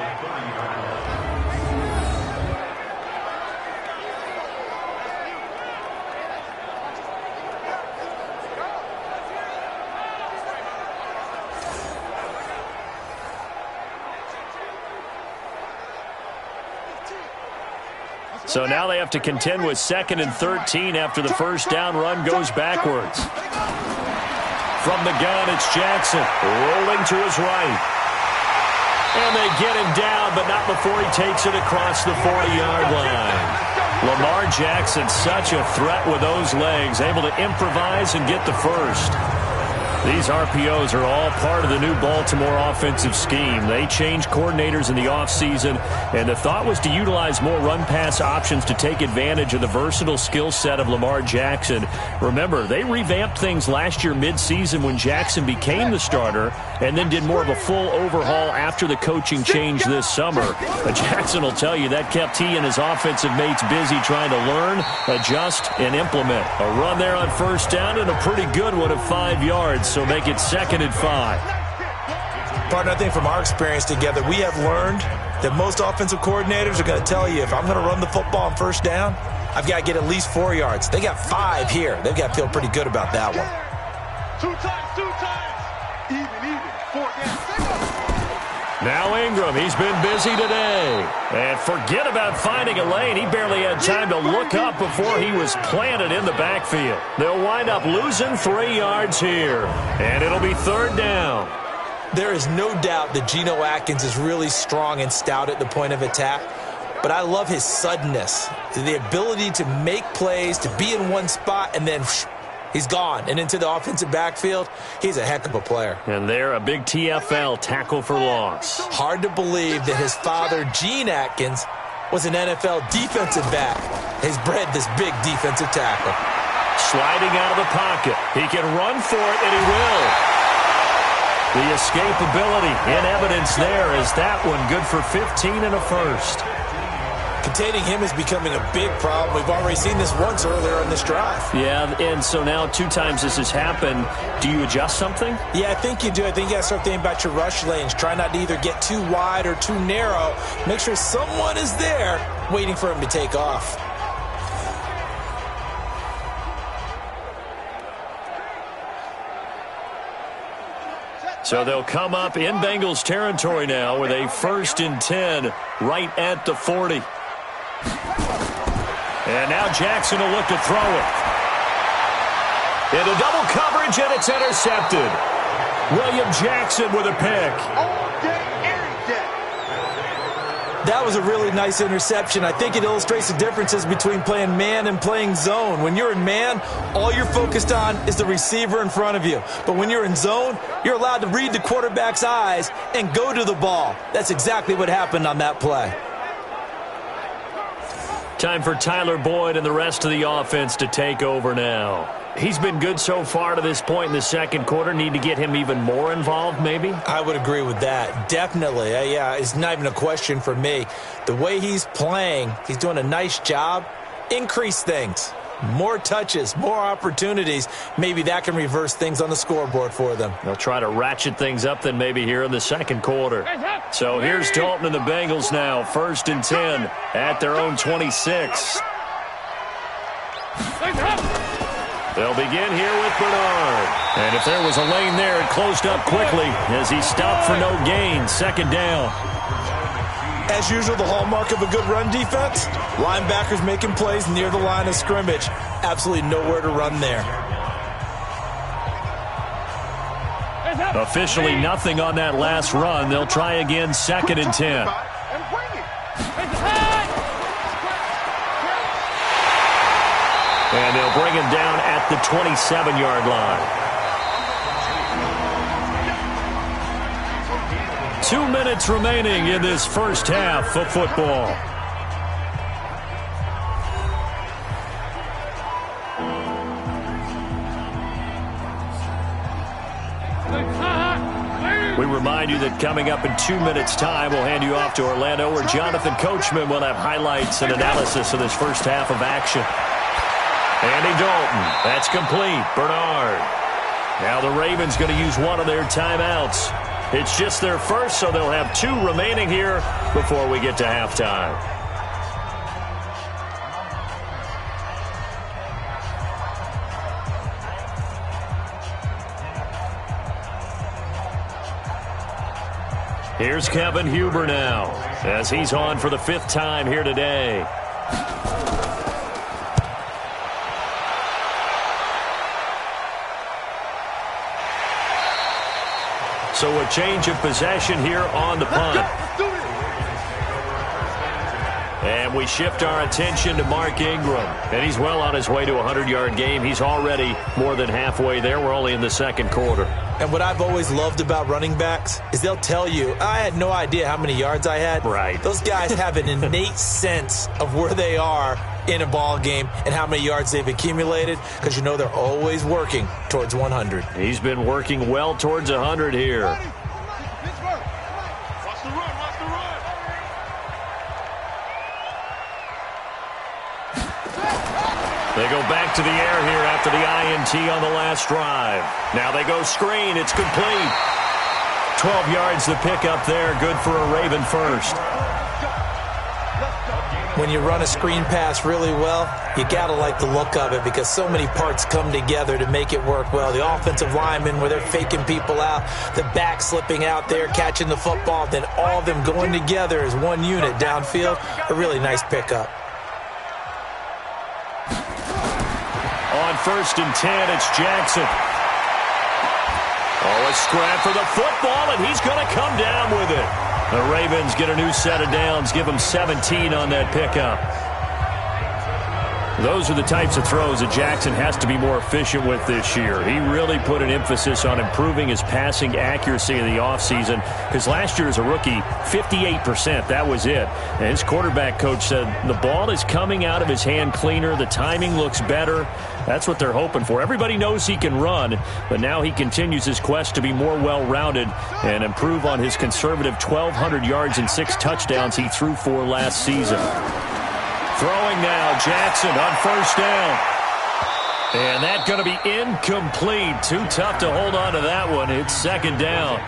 Speaker 2: So now they have to contend with 2nd and 13 after the 1st down run goes backwards. From the gun, it's Jackson rolling to his right. And they get him down, but not before he takes it across the 40-yard line. Lamar Jackson, such a threat with those legs, able to improvise and get the 1st. These RPOs are all part of the new Baltimore offensive scheme. They changed coordinators in the offseason, and the thought was to utilize more run-pass options to take advantage of the versatile skill set of Lamar Jackson. Remember, they revamped things last year mid-season when Jackson became the starter and then did more of a full overhaul after the coaching change this summer. But Jackson will tell you that kept he and his offensive mates busy trying to learn, adjust, and implement. A run there on first down and a pretty good one of 5 yards. So make it 2nd and 5.
Speaker 3: Partner, I think from our experience together, we have learned that most offensive coordinators are going to tell you, if I'm going to run the football on first down, I've got to get at least 4 yards. They got 5 here. They've got to feel pretty good about that one.
Speaker 4: 2 times. Even. 4 down.
Speaker 2: Now Ingram, he's been busy today. And forget about finding a lane. He barely had time to look up before he was planted in the backfield. They'll wind up losing 3 yards here. And it'll be 3rd down.
Speaker 3: There is no doubt that Geno Atkins is really strong and stout at the point of attack. But I love his suddenness, the ability to make plays, to be in one spot, and then he's gone and into the offensive backfield. He's a heck of a player.
Speaker 2: And there, a big TFL, tackle for loss.
Speaker 3: Hard to believe that his father, Gene Atkins, was an NFL defensive back. He's bred this big defensive tackle.
Speaker 2: Sliding out of the pocket. He can run for it, and he will. The escapability in evidence there is that one good for 15 and a first.
Speaker 3: Containing him is becoming a big problem. We've already seen this once earlier in this drive.
Speaker 2: Yeah, and so now 2 times this has happened. Do you adjust something?
Speaker 3: Yeah, I think you do. I think you got to start thinking about your rush lanes. Try not to either get too wide or too narrow. Make sure someone is there waiting for him to take off.
Speaker 2: So they'll come up in Bengals territory now with a 1st and 10 right at the 40. And now Jackson will look to throw it. Into double coverage, and it's intercepted. William Jackson with a pick.
Speaker 4: All day, every day.
Speaker 3: That was a really nice interception. I think it illustrates the differences between playing man and playing zone. When you're in man, all you're focused on is the receiver in front of you. But when you're in zone, you're allowed to read the quarterback's eyes and go to the ball. That's exactly what happened on that play.
Speaker 2: Time for Tyler Boyd and the rest of the offense to take over now. He's been good so far to this point in the second quarter. Need to get him even more involved, maybe?
Speaker 3: I would agree with that. Definitely. Yeah, it's not even a question for me. The way he's playing, he's doing a nice job. Increase things. More touches, more opportunities. Maybe that can reverse things on the scoreboard for them.
Speaker 2: They'll try to ratchet things up then maybe here in the second quarter. So here's Dalton and the Bengals now. 1st and 10 at their own 26. They'll begin here with Bernard. And if there was a lane there, it closed up quickly as he stopped for no gain. 2nd down.
Speaker 3: As usual, the hallmark of a good run defense, linebackers making plays near the line of scrimmage. Absolutely nowhere to run there.
Speaker 2: Officially nothing on that last run. They'll try again 2nd and 10. And they'll bring him down at the 27-yard line. 2 minutes remaining in this first half of football. We remind you that coming up in 2 minutes' time, we'll hand you off to Orlando, where Jonathan Coachman will have highlights and analysis of this first half of action. Andy Dalton, that's complete. Bernard. Now the Ravens going to use one of their timeouts. It's just their first, so they'll have 2 remaining here before we get to halftime. Here's Kevin Huber now, as he's on for the 5th time here today. So a change of possession here on the punt. And we shift our attention to Mark Ingram. And he's well on his way to a 100-yard game. He's already more than halfway there. We're only in the second quarter.
Speaker 3: And what I've always loved about running backs is they'll tell you, I had no idea how many yards I had.
Speaker 2: Right.
Speaker 3: Those guys have an innate sense of where they are in a ball game and how many yards they've accumulated, because you know they're always working towards 100.
Speaker 2: He's been working well towards 100 here.
Speaker 4: Watch the run, watch the run.
Speaker 2: They go back to the air here after the INT on the last drive. Now they go screen. It's complete. 12 yards to pick up there. Good for a Raven first.
Speaker 3: When you run a screen pass really well, you got to like the look of it, because so many parts come together to make it work well. The offensive linemen, where they're faking people out, the back slipping out there, catching the football, then all of them going together as one unit downfield. A really nice pickup.
Speaker 2: On 1st and 10, it's Jackson. Oh, a scrap for the football, and he's going to come down with it. The Ravens get a new set of downs, give them 17 on that pickup. Those are the types of throws that Jackson has to be more efficient with this year. He really put an emphasis on improving his passing accuracy in the offseason, because last year as a rookie, 58%, that was it. And his quarterback coach said the ball is coming out of his hand cleaner, the timing looks better. That's what they're hoping for. Everybody knows he can run, but now he continues his quest to be more well-rounded and improve on his conservative 1,200 yards and 6 touchdowns he threw for last season. Throwing now, Jackson on 1st down. And that's going to be incomplete. Too tough to hold on to that one. It's 2nd down.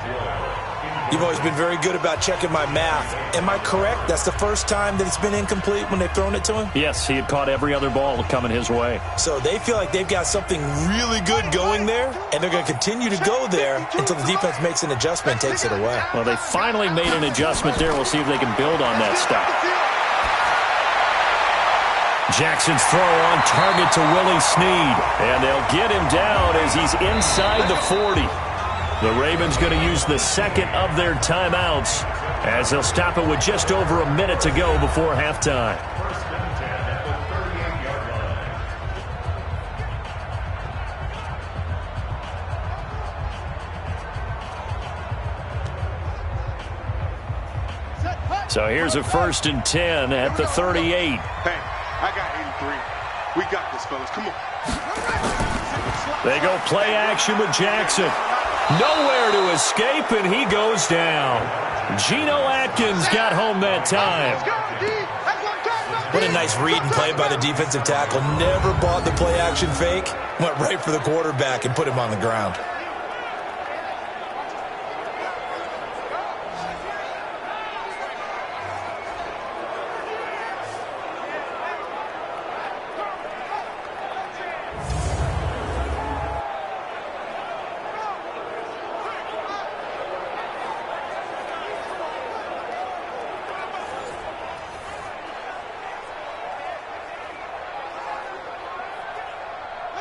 Speaker 3: You've always been very good about checking my math. Am I correct? That's the first time that it's been incomplete when they've thrown it to him?
Speaker 2: Yes, he had caught every other ball coming his way.
Speaker 3: So they feel like they've got something really good going there, and they're going to continue to go there until the defense makes an adjustment and takes it away.
Speaker 2: Well, they finally made an adjustment there. We'll see if they can build on that stuff. Jackson's throw on target to Willie Snead. And they'll get him down as he's inside the 40. The Ravens going to use the 2nd of their timeouts as they'll stop it with just over a minute to go before halftime. So here's a 1st and 10 at the 38.
Speaker 4: Hey, I got 83. We got this, fellas. Come on.
Speaker 2: They go play action with Jackson. Nowhere to escape, and he goes down. Geno Atkins got home that time.
Speaker 3: What a nice read and play by the defensive tackle. Never bought the play action fake. Went right for the quarterback and put him on the ground.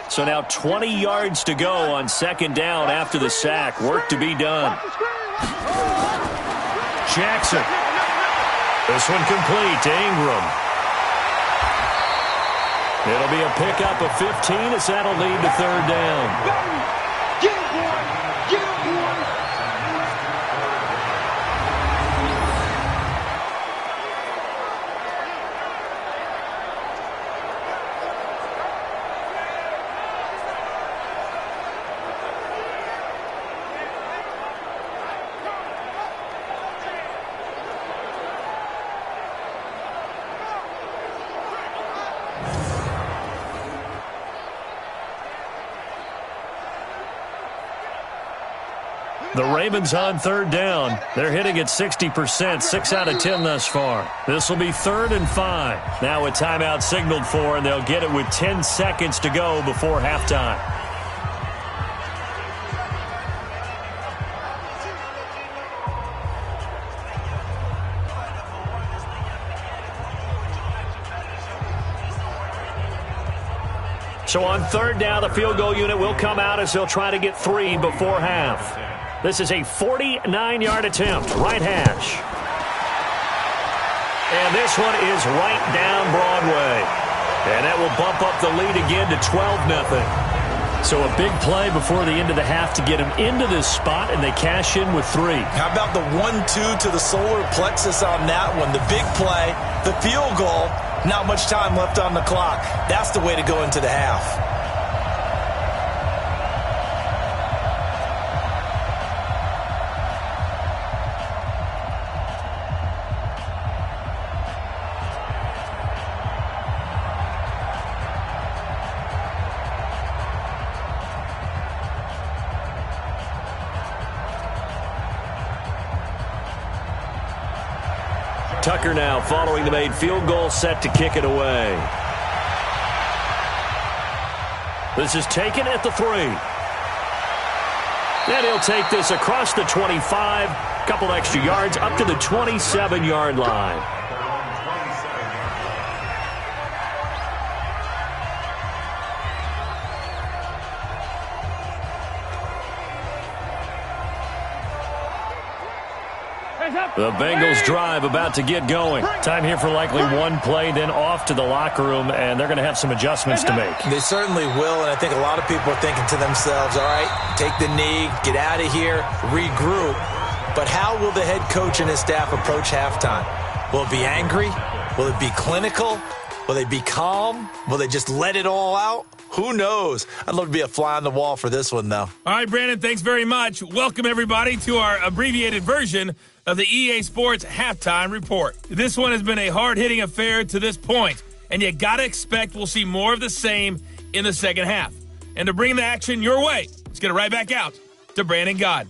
Speaker 2: So now 20 yards to go on 2nd down after the sack. Work to be done. Jackson. This one complete to Ingram. It'll be a pickup of 15 as that'll lead to 3rd down.
Speaker 4: Get him, boy. Get him, boy.
Speaker 2: The Ravens on 3rd down. They're hitting at 60%, 6 out of 10 thus far. This will be 3rd and 5. Now a timeout signaled for, and they'll get it with 10 seconds to go before halftime. So on 3rd down, the field goal unit will come out as they'll try to get 3 before half. This is a 49-yard attempt, right hash. And this one is right down Broadway. And that will bump up the lead again to 12-0.
Speaker 6: So a big play before the end of the half to get him into this spot, and they cash in with 3.
Speaker 3: How about the 1-2 to the solar plexus on that one? The big play, the field goal, not much time left on the clock. That's the way to go into the half.
Speaker 2: Tucker now following the made field goal, set to kick it away. This is taken at the 3. And he'll take this across the 25, couple extra yards up to the 27-yard line. The Bengals drive about to get going.
Speaker 6: Time here for likely one play, then off to the locker room, and they're going to have some adjustments to make.
Speaker 3: They certainly will, and I think a lot of people are thinking to themselves, all right, take the knee, get out of here, regroup. But how will the head coach and his staff approach halftime? Will it be angry? Will it be clinical? Will they be calm? Will they just let it all out? Who knows? I'd love to be a fly on the wall for this one, though.
Speaker 1: All right, Brandon, thanks very much. Welcome, everybody, to our abbreviated version of the EA Sports Halftime Report. This one has been a hard-hitting affair to this point, and you got to expect we'll see more of the same in the second half. And to bring the action your way, let's get it right back out to Brandon Gaudin.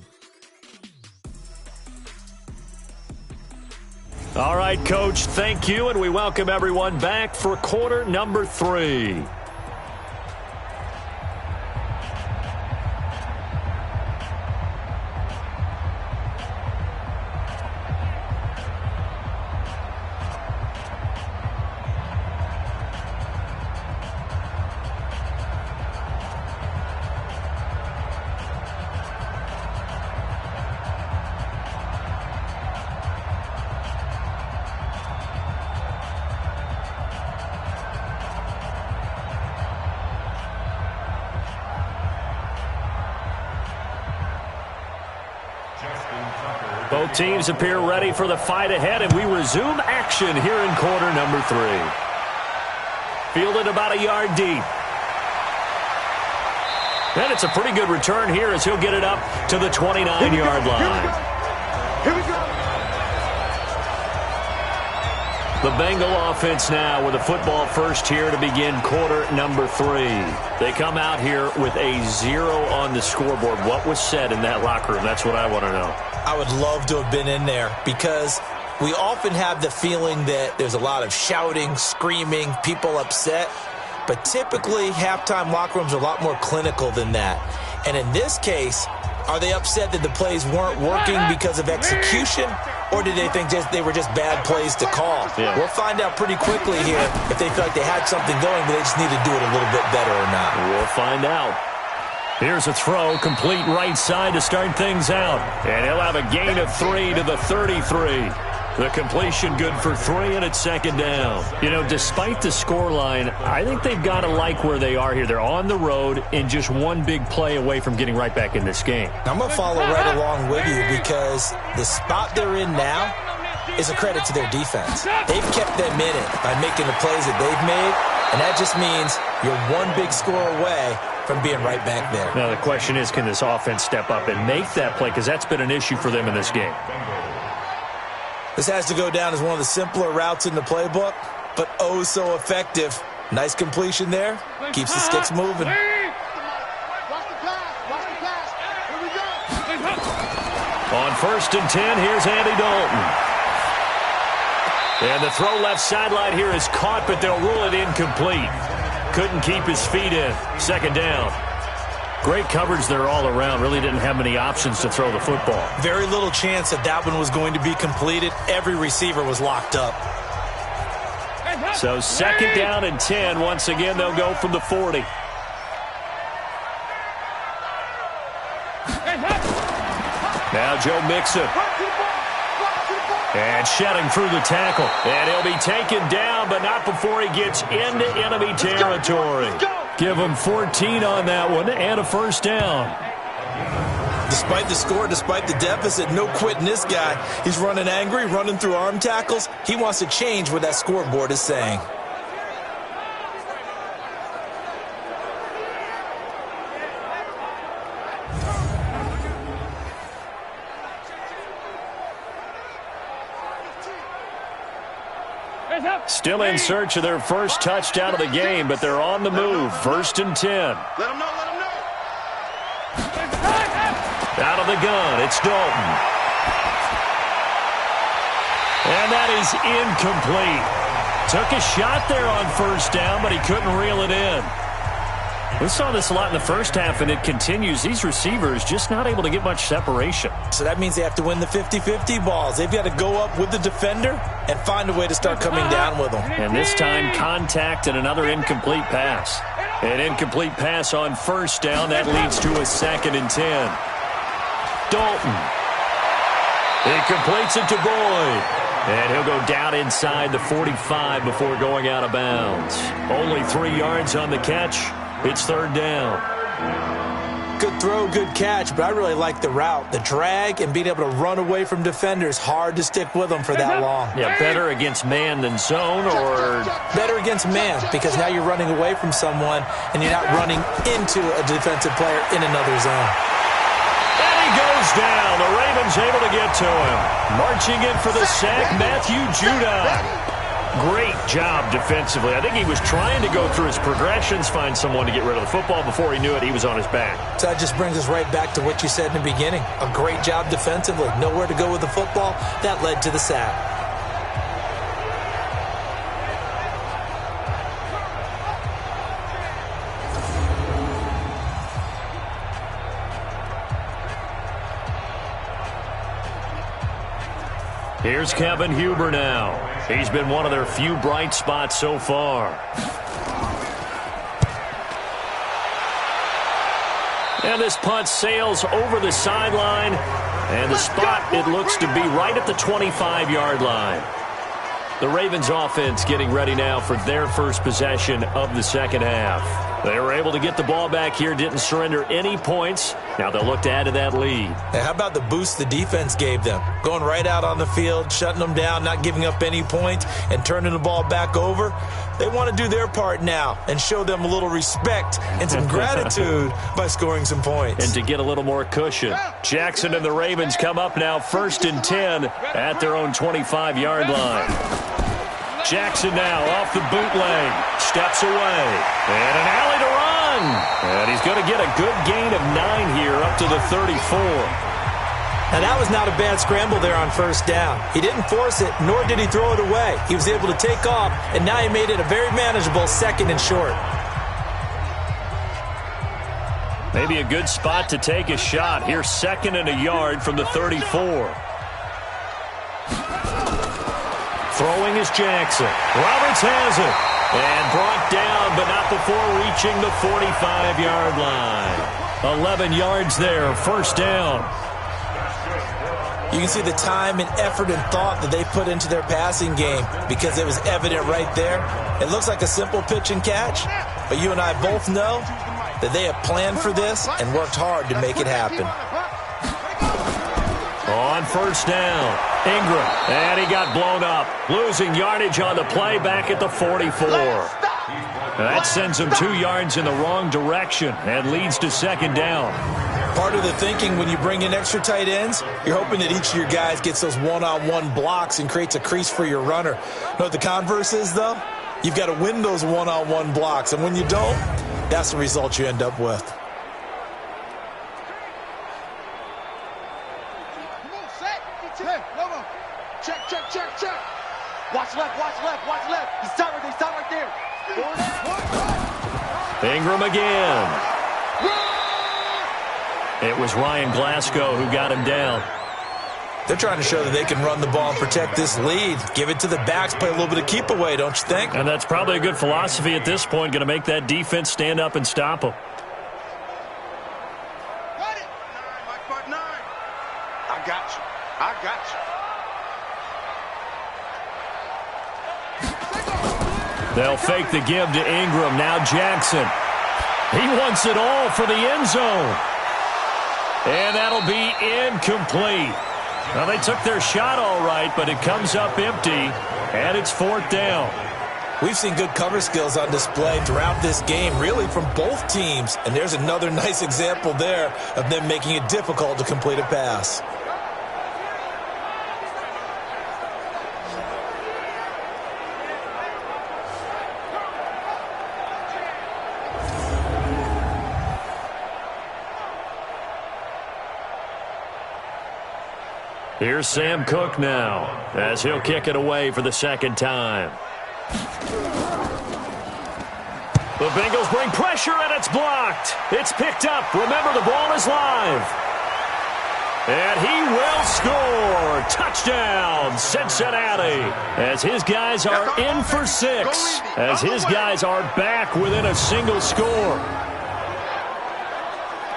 Speaker 2: All right, Coach, thank you, and we welcome everyone back for quarter number 3. Both teams appear ready for the fight ahead, and we resume action here in quarter number 3. Fielded about a yard deep. And it's a pretty good return here as he'll get it up to the 29-yard line.
Speaker 4: Here we go.
Speaker 2: The Bengal offense now with a football first here to begin quarter number 3. They come out here with a 0 on the scoreboard. What was said in that locker room? That's what I want to know.
Speaker 3: I would love to have been in there because we often have the feeling that there's a lot of shouting, screaming, people upset. But typically, halftime locker rooms are a lot more clinical than that. And in this case, are they upset that the plays weren't working because of execution? Or did they think they were just bad plays to call?
Speaker 2: Yeah.
Speaker 3: We'll find out pretty quickly here if they feel like they had something going, but they just need to do it a little bit better or not.
Speaker 2: We'll find out.
Speaker 6: Here's a throw, complete right side to start things out.
Speaker 2: And he'll have a gain of 3 to the 33. The completion good for 3, and it's second down.
Speaker 6: You know, despite the scoreline, I think they've got to like where they are here. They're on the road and just one big play away from getting right back in this game.
Speaker 3: I'm going to follow right along with you because the spot they're in now is a credit to their defense. They've kept them in it by making the plays that they've made, and that just means you're one big score away from being right back there.
Speaker 6: Now, the question is, can this offense step up and make that play? Because that's been an issue for them in this game.
Speaker 3: This has to go down as one of the simpler routes in the playbook, but oh so effective. Nice completion there. Keeps the sticks moving.
Speaker 4: Watch the pass. Watch the pass. Here we go.
Speaker 2: On 1st and 10, here's Andy Dalton. And the throw left sideline here is caught, but they'll rule it incomplete. Couldn't keep his feet in. Second down.
Speaker 6: Great coverage there all around. Really didn't have many options to throw the football.
Speaker 3: Very little chance that one was going to be completed. Every receiver was locked up.
Speaker 2: So second down and 10. Once again, they'll go from the 40. Now Joe Mixon. And shedding through the tackle. And he'll be taken down, but not before he gets into enemy territory. Give him 14 on that one and a first down.
Speaker 3: Despite the score, despite the deficit, no quitting this guy. He's running angry, running through arm tackles. He wants to change what that scoreboard is saying.
Speaker 2: Still in search of their first touchdown of the game, but they're on the move. 1st and 10.
Speaker 4: Let him know, let him know.
Speaker 2: Out of the gun, it's Dalton. And that is incomplete. Took a shot there on first down, but he couldn't reel it in. We saw this a lot in the first half, and it continues. These receivers just not able to get much separation.
Speaker 3: So that means they have to win the 50-50 balls. They've got to go up with the defender and find a way to start coming down with them.
Speaker 2: And this time, contact and another incomplete pass. An incomplete pass on first down. That leads to a 2nd and 10. Dalton. He completes it to Boyd. And he'll go down inside the 45 before going out of bounds. Only 3 yards on the catch. It's 3rd down.
Speaker 3: Good throw, good catch, but I really like the route. The drag and being able to run away from defenders, hard to stick with them for that long.
Speaker 2: Yeah, better against man than zone, or
Speaker 3: better against man, because now you're running away from someone and you're not running into a defensive player in another zone.
Speaker 2: And he goes down. The Ravens able to get to him. Marching in for the sack, Matthew Judon. Great job defensively. I think he was trying to go through his progressions, find someone to get rid of the football. Before he knew it, he was on his back.
Speaker 3: So that just brings us right back to what you said in the beginning. A great job defensively. Nowhere to go with the football. That led to the sack.
Speaker 2: Here's Kevin Huber now. He's been one of their few bright spots so far. And this punt sails over the sideline. And the spot, it looks to be right at the 25-yard line. The Ravens offense getting ready now for their first possession of the second half. They were able to get the ball back here, didn't surrender any points. Now they'll look to add to that lead.
Speaker 3: Hey, how about the boost the defense gave them? Going right out on the field, shutting them down, not giving up any points, and turning the ball back over. They want to do their part now and show them a little respect and some gratitude by scoring some points.
Speaker 2: And to get a little more cushion. Jackson and the Ravens come up now 1st and 10 at their own 25-yard line. Jackson now off the bootleg, steps away, and an alley to run. And he's going to get a good gain of 9 here up to the 34.
Speaker 3: Now that was not a bad scramble there on first down. He didn't force it, nor did he throw it away. He was able to take off, and now he made it a very manageable 2nd and short.
Speaker 2: Maybe a good spot to take a shot. Here's 2nd and a yard from the 34. Throwing is Jackson. Roberts has it. And brought down, but not before reaching the 45-yard line. 11 yards there, first down.
Speaker 3: You can see the time and effort and thought that they put into their passing game because it was evident right there. It looks like a simple pitch and catch, but you and I both know that they have planned for this and worked hard to make it happen.
Speaker 2: On first down, Ingram, and he got blown up. Losing yardage on the play back at the 44. That sends him 2 yards in the wrong direction and leads to 2nd down.
Speaker 3: Part of the thinking when you bring in extra tight ends, you're hoping that each of your guys gets those one-on-one blocks and creates a crease for your runner. You know what the converse is, though? You've got to win those one-on-one blocks, and when you don't, that's the result you end up with.
Speaker 4: Check. Watch left. He's stopped right there.
Speaker 2: Ingram again. It was Ryan Glasgow who got him down.
Speaker 3: They're trying to show that they can run the ball and protect this lead. Give it to the backs, play a little bit of keep away, don't you think?
Speaker 2: And that's probably a good philosophy at this point, going to make that defense stand up and stop them.
Speaker 4: Got it. 9. I got you.
Speaker 2: They'll fake the give to Ingram. Now Jackson. He wants it all for the end zone. And that'll be incomplete. Well, they took their shot all right, but it comes up empty, and it's 4th down.
Speaker 3: We've seen good cover skills on display throughout this game, really from both teams. And there's another nice example there of them making it difficult to complete a pass.
Speaker 2: Here's Sam Cook now, as he'll kick it away for the second time. The Bengals bring pressure, and it's blocked. It's picked up. Remember, the ball is live. And he will score. Touchdown, Cincinnati. As his guys are in for 6. As his guys are back within a single score.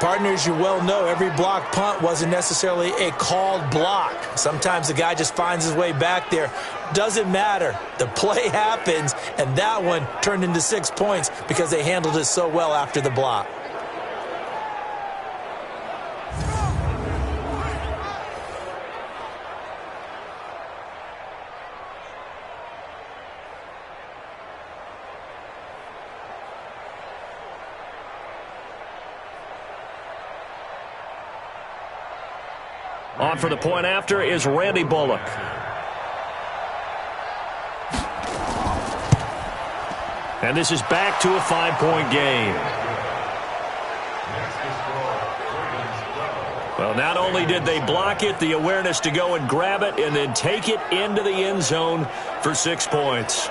Speaker 3: Partners, you well know every block punt wasn't necessarily a called block. Sometimes the guy just finds his way back there. Doesn't matter. The play happens, and that one turned into 6 points because they handled it so well after the block.
Speaker 2: On for the point after is Randy Bullock. And this is back to a 5-point game. Well, not only did they block it, the awareness to go and grab it and then take it into the end zone for 6 points.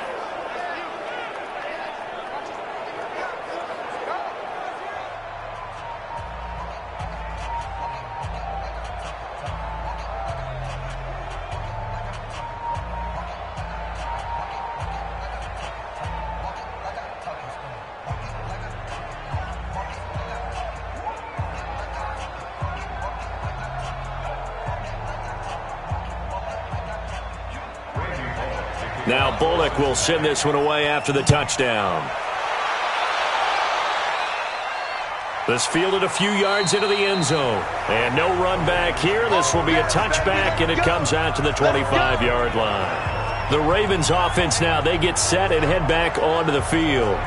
Speaker 2: Now Bullock will send this one away after the touchdown. This fielded a few yards into the end zone. And no run back here. This will be a touchback, and it comes out to the 25-yard line. The Ravens offense now, they get set and head back onto the field.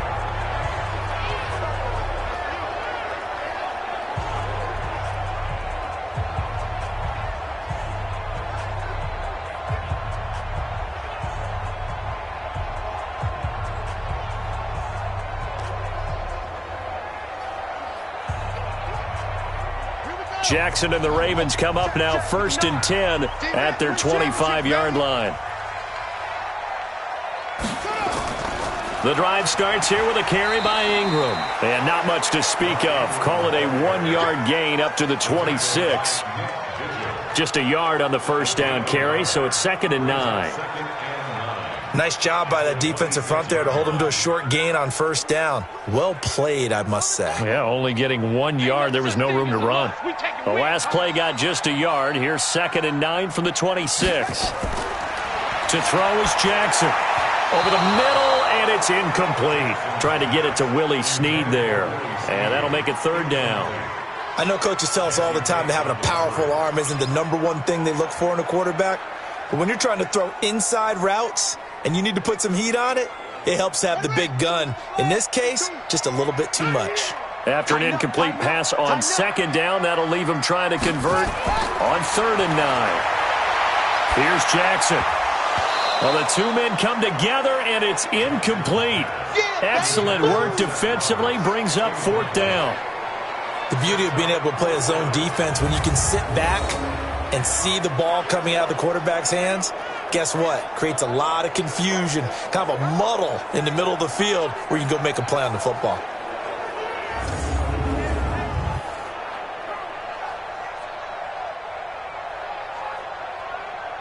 Speaker 2: Jackson and the Ravens come up now 1st and 10 at their 25-yard line. The drive starts here with a carry by Ingram. And not much to speak of. Call it a 1-yard gain up to the 26. Just a yard on the first down carry, so it's 2nd and 9.
Speaker 3: Nice job by that defensive front there to hold them to a short gain on 1st down. Well played, I must say.
Speaker 2: Yeah, only getting 1 yard. There was no room to run. The last play got just a yard. Here's 2nd and 9 from the 26. To throw is Jackson. Over the middle, and it's incomplete. Trying to get it to Willie Snead there. And that'll make it 3rd down.
Speaker 3: I know coaches tell us all the time that having a powerful arm isn't the #1 thing they look for in a quarterback. But when you're trying to throw inside routes and you need to put some heat on it, it helps to have the big gun. In this case, just a little bit too much.
Speaker 2: After an incomplete pass on 2nd down, that'll leave him trying to convert on 3rd and 9. Here's Jackson. Well, the two men come together, and it's incomplete. Excellent work defensively, brings up 4th down.
Speaker 3: The beauty of being able to play a zone defense when you can sit back and see the ball coming out of the quarterback's hands, guess what? Creates a lot of confusion, kind of a muddle in the middle of the field where you can go make a play on the football.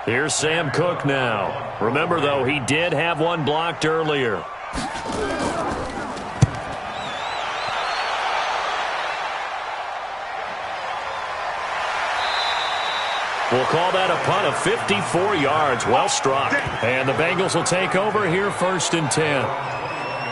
Speaker 2: Here's Sam Cook now. Remember, though, he did have one blocked earlier. We'll call that a punt of 54 yards. Well struck. And the Bengals will take over here 1st and 10.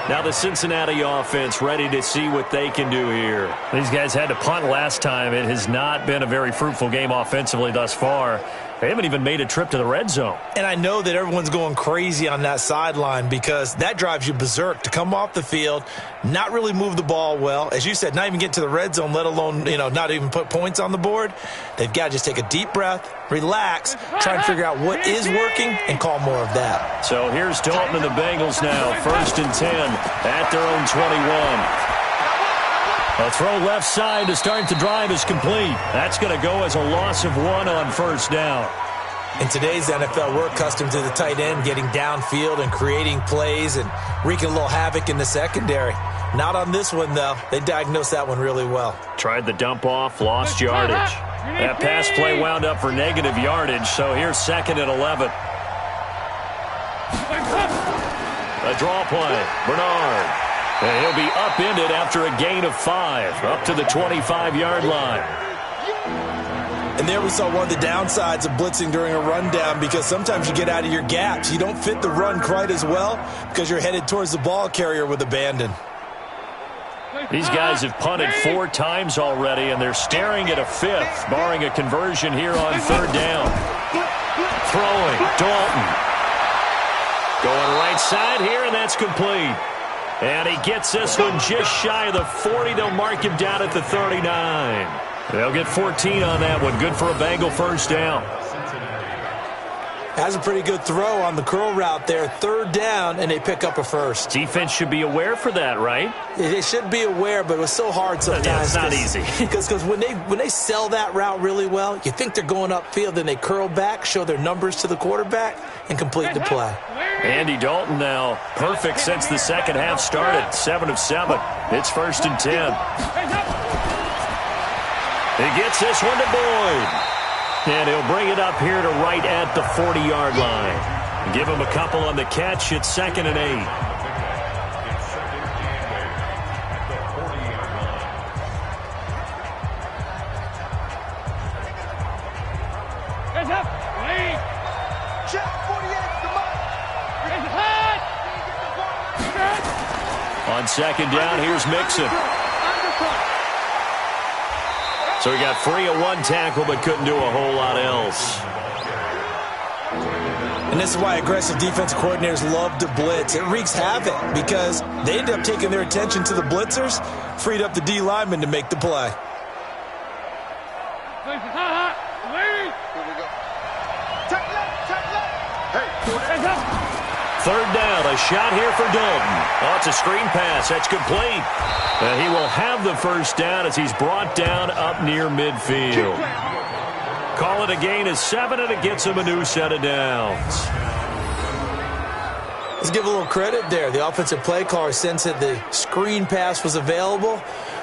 Speaker 2: Now the Cincinnati offense ready to see what they can do here.
Speaker 6: These guys had to punt last time. It has not been a very fruitful game offensively thus far. They haven't even made a trip to the red zone.
Speaker 3: And I know that everyone's going crazy on that sideline because that drives you berserk to come off the field, not really move the ball well. As you said, not even get to the red zone, let alone, not even put points on the board. They've got to just take a deep breath, relax, try and figure out what is working and call more of that.
Speaker 2: So here's Dalton and the Bengals now, 1st and 10 at their own 21. A throw left side to start the drive is complete. That's going to go as a loss of 1 on 1st down.
Speaker 3: In today's NFL, we're accustomed to the tight end getting downfield and creating plays and wreaking a little havoc in the secondary. Not on this one, though. They diagnosed that one really well.
Speaker 2: Tried the dump off, lost yardage. That pass play wound up for negative yardage, so here's 2nd and 11. A draw play. Bernard. And he'll be upended after a gain of 5, up to the 25-yard line.
Speaker 3: And there we saw one of the downsides of blitzing during a rundown because sometimes you get out of your gaps. You don't fit the run quite as well because you're headed towards the ball carrier with abandon.
Speaker 2: These guys have punted 4 times already, and they're staring at a 5th, barring a conversion here on 3rd down. Throwing, Dalton. Going right side here, and that's complete. And he gets this one just shy of the 40. They'll mark him down at the 39. They'll get 14 on that one. Good for a Bengal 1st down.
Speaker 3: Has a pretty good throw on the curl route there. 3rd down, and they pick up a 1st.
Speaker 2: Defense should be aware for that, right?
Speaker 3: They should be aware, but it was so hard sometimes.
Speaker 2: Yeah, it's not easy.
Speaker 3: Because when they sell that route really well, you think they're going upfield, then they curl back, show their numbers to the quarterback, and complete the play.
Speaker 2: Andy Dalton now perfect since the second half started. 7 of 7. It's 1st and 10. He gets this one to Boyd. And he'll bring it up here to right at the 40-yard line. Give him a couple on the catch. It's 2nd and 8.
Speaker 4: Hands up. Wait. Check 48. Come on.
Speaker 2: On 2nd down, here's Mixon. So he got free of 1 tackle, but couldn't do a whole lot else.
Speaker 3: And this is why aggressive defensive coordinators love to blitz. It wreaks havoc because they end up taking their attention to the blitzers, freed up the D lineman to make the play.
Speaker 2: Third down, a shot here for Dalton. Oh, it's a screen pass. That's complete. And he will have the 1st down as he's brought down up near midfield. Call it a gain of 7, and it gets him a new set of downs.
Speaker 3: Let's give a little credit there. The offensive play caller sensed that the screen pass was available.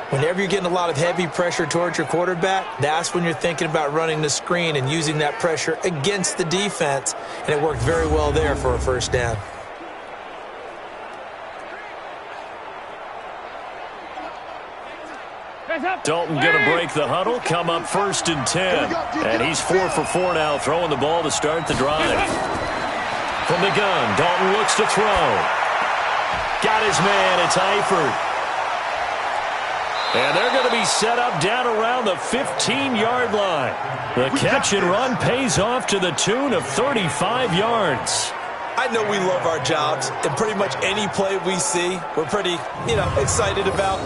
Speaker 3: Whenever you're getting a lot of heavy pressure towards your quarterback, that's when you're thinking about running the screen and using that pressure against the defense. And it worked very well there for a 1st down.
Speaker 2: Dalton going to break the huddle, come up 1st and 10. And he's 4 for 4 now, throwing the ball to start the drive. From the gun, Dalton looks to throw. Got his man, it's Eifert. And they're going to be set up down around the 15-yard line. The catch and run pays off to the tune of 35 yards.
Speaker 3: I know we love our jobs, and pretty much any play we see, we're pretty, excited about.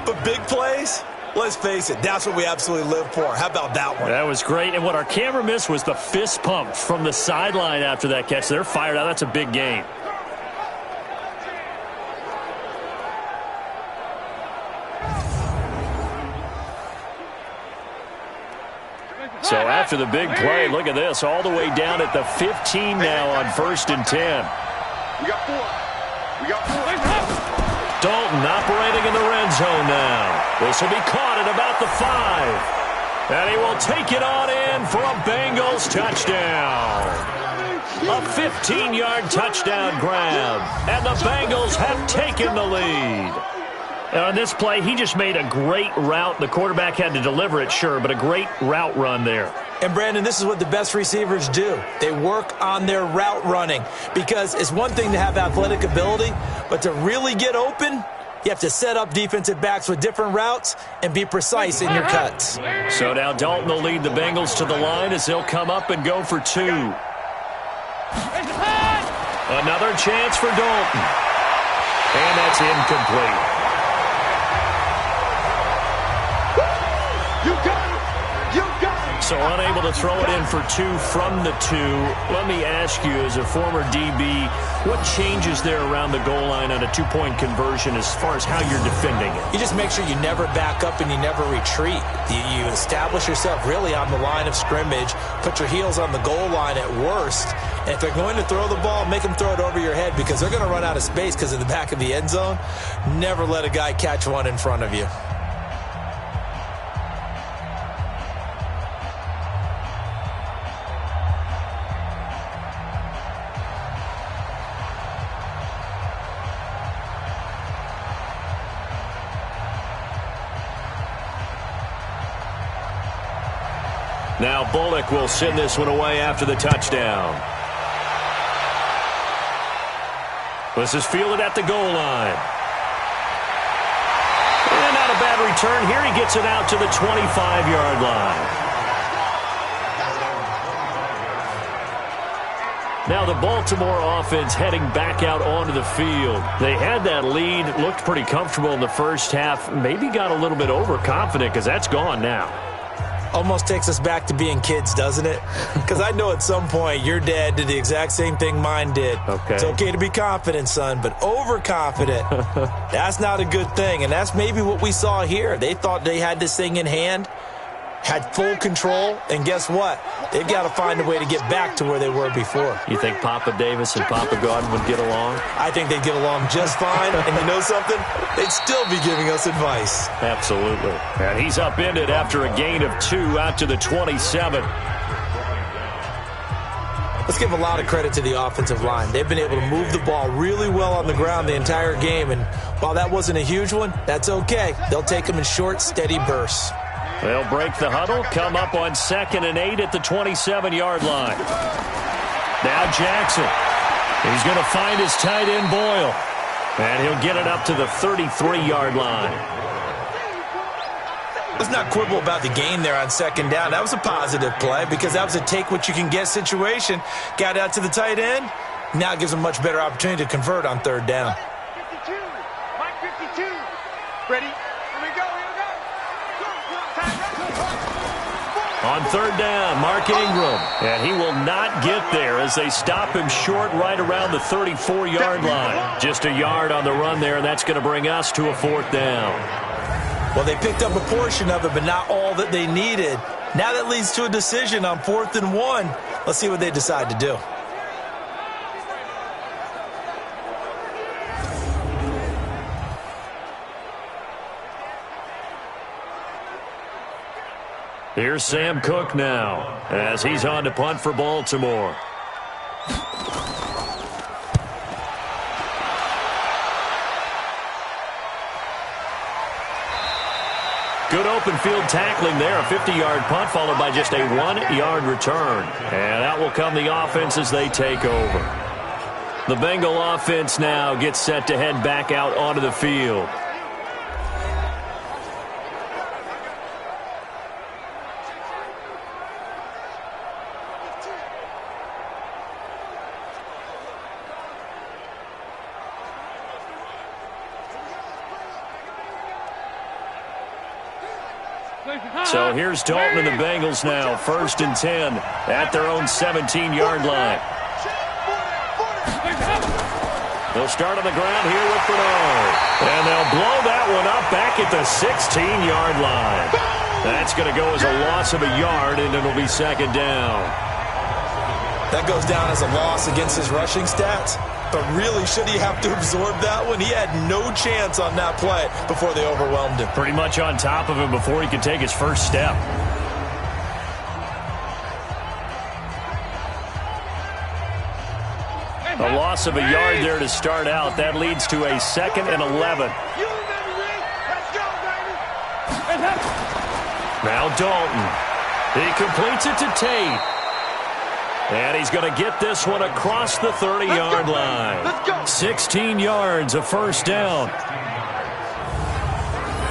Speaker 3: But big plays, let's face it, that's what we absolutely live for. How about that one?
Speaker 2: That was great. And what our camera missed was the fist pump from the sideline after that catch. They're fired out. That's a big game. So after the big play, look at this, all the way down at the 15 now on 1st and 10.
Speaker 4: We got 4. We got 4.
Speaker 2: Dalton operating in the red zone now. This will be caught at about the 5. And he will take it on in for a Bengals touchdown. A 15-yard touchdown grab. And the Bengals have taken the lead.
Speaker 6: On this play, he just made a great route. The quarterback had to deliver it, sure, but a great route run there.
Speaker 3: And, Brandon, this is what the best receivers do. They work on their route running because it's one thing to have athletic ability, but to really get open, you have to set up defensive backs with different routes and be precise in your cuts.
Speaker 6: So now Dalton will lead the Bengals to the line as he'll come up and go for 2. Another chance for Dalton. And that's incomplete. So unable to throw it in for 2 from the 2. Let me ask you, as a former DB, what changes there around the goal line on a 2-point conversion as far as how you're defending it?
Speaker 3: You just make sure you never back up and you never retreat. You establish yourself really on the line of scrimmage, put your heels on the goal line at worst, and if they're going to throw the ball, make them throw it over your head because they're going to run out of space because of the back of the end zone. Never let a guy catch one in front of you.
Speaker 6: Now Bullock will send this one away after the touchdown. This is fielded at the goal line. And not a bad return here. He gets it out to the 25-yard line. Now the Baltimore offense heading back out onto the field. They had that lead, looked pretty comfortable in the first half, maybe got a little bit overconfident because that's gone now.
Speaker 3: Almost takes us back to being kids, doesn't it? Because I know at some point your dad did the exact same thing mine did.
Speaker 6: Okay.
Speaker 3: It's okay to be confident, son, but overconfident, that's not a good thing. And that's maybe what we saw here. They thought they had this thing in hand, had full control, and guess what? They've got to find a way to get back to where they were before.
Speaker 6: You think Papa Davis and Papa Godwin would get along?
Speaker 3: I think they'd get along just fine, and you know something? They'd still be giving us advice.
Speaker 6: Absolutely. And he's upended after a gain of 2 out to the 27.
Speaker 3: Let's give a lot of credit to the offensive line. They've been able to move the ball really well on the ground the entire game, and while that wasn't a huge one, that's okay. They'll take them in short, steady bursts.
Speaker 6: They'll break the huddle, come up on 2nd and 8 at the 27-yard line. Now Jackson. He's going to find his tight end, Boyle. And he'll get it up to the 33-yard line.
Speaker 3: Let's not quibble about the gain there on 2nd down. That was a positive play because that was a take-what-you-can-get situation. Got out to the tight end. Now it gives them a much better opportunity to convert on 3rd down.
Speaker 4: 52. Mike 52. Ready? Here we go.
Speaker 6: On 3rd down, Mark Ingram. And he will not get there as they stop him short right around the 34-yard line. Just a yard on the run there, and that's going to bring us to a 4th down.
Speaker 3: Well, they picked up a portion of it, but not all that they needed. Now that leads to a decision on 4th and 1. Let's see what they decide to do.
Speaker 6: Here's Sam Cook now as he's on to punt for Baltimore. Good open field tackling there. A 50-yard punt followed by just a 1-yard return. And out will come the offense as they take over. The Bengal offense now gets set to head back out onto the field. So here's Dalton and the Bengals now, 1st and 10 at their own 17-yard line. They'll start on the ground here with Bernard. And they'll blow that one up back at the 16-yard line. That's going to go as a loss of a yard, and it'll be 2nd down.
Speaker 3: That goes down as a loss against his rushing stats. But really, should he have to absorb that one? He had no chance on that play before they overwhelmed him.
Speaker 6: Pretty much on top of him before he could take his first step. A loss of a yard there to start out. That leads to a 2nd and 11. Now Dalton. He completes it to Tate. And he's going to get this one across the 30-yard line. 16 yards, a first down.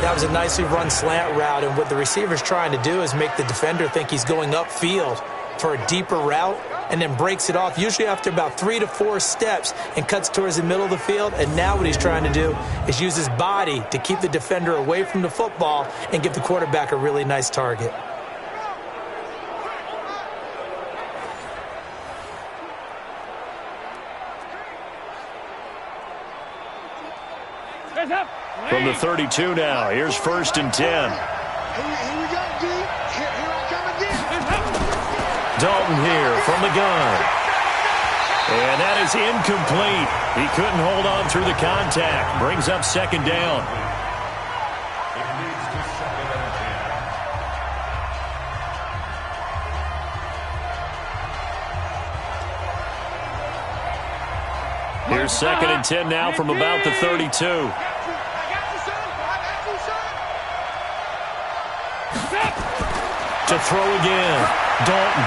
Speaker 3: That was a nicely run slant route, and what the receiver's trying to do is make the defender think he's going upfield for a deeper route, and then breaks it off, usually after about 3 to 4 steps, and cuts towards the middle of the field. And now what he's trying to do is use his body to keep the defender away from the football and give the quarterback a really nice target.
Speaker 6: From the 32 now, here's 1st and 10.
Speaker 4: Here we go, D. Here I come again.
Speaker 6: Dalton here from the gun. And that is incomplete. He couldn't hold on through the contact. Brings up 2nd down.
Speaker 5: It leads to 2nd and 10.
Speaker 6: Here's 2nd and 10 now from about the 32. To throw again. Dalton.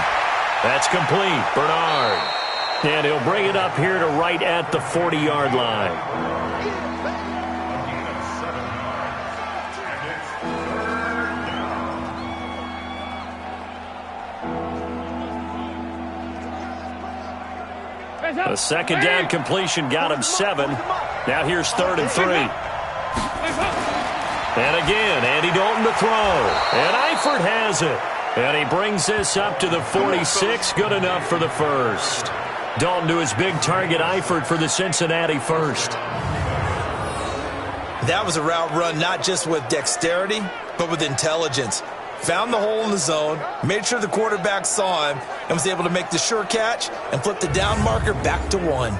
Speaker 6: That's complete. Bernard. And he'll bring it up here to right at the 40-yard line. A 2nd down completion got him 7. Now here's 3rd and 3. And again, Andy Dalton to throw. And Eifert has it. And he brings this up to the 46. Good enough for the first. Dalton to his big target, Eifert, for the Cincinnati first.
Speaker 3: That was a route run not just with dexterity, but with intelligence. Found the hole in the zone, made sure the quarterback saw him, and was able to make the sure catch and flip the down marker back to 1.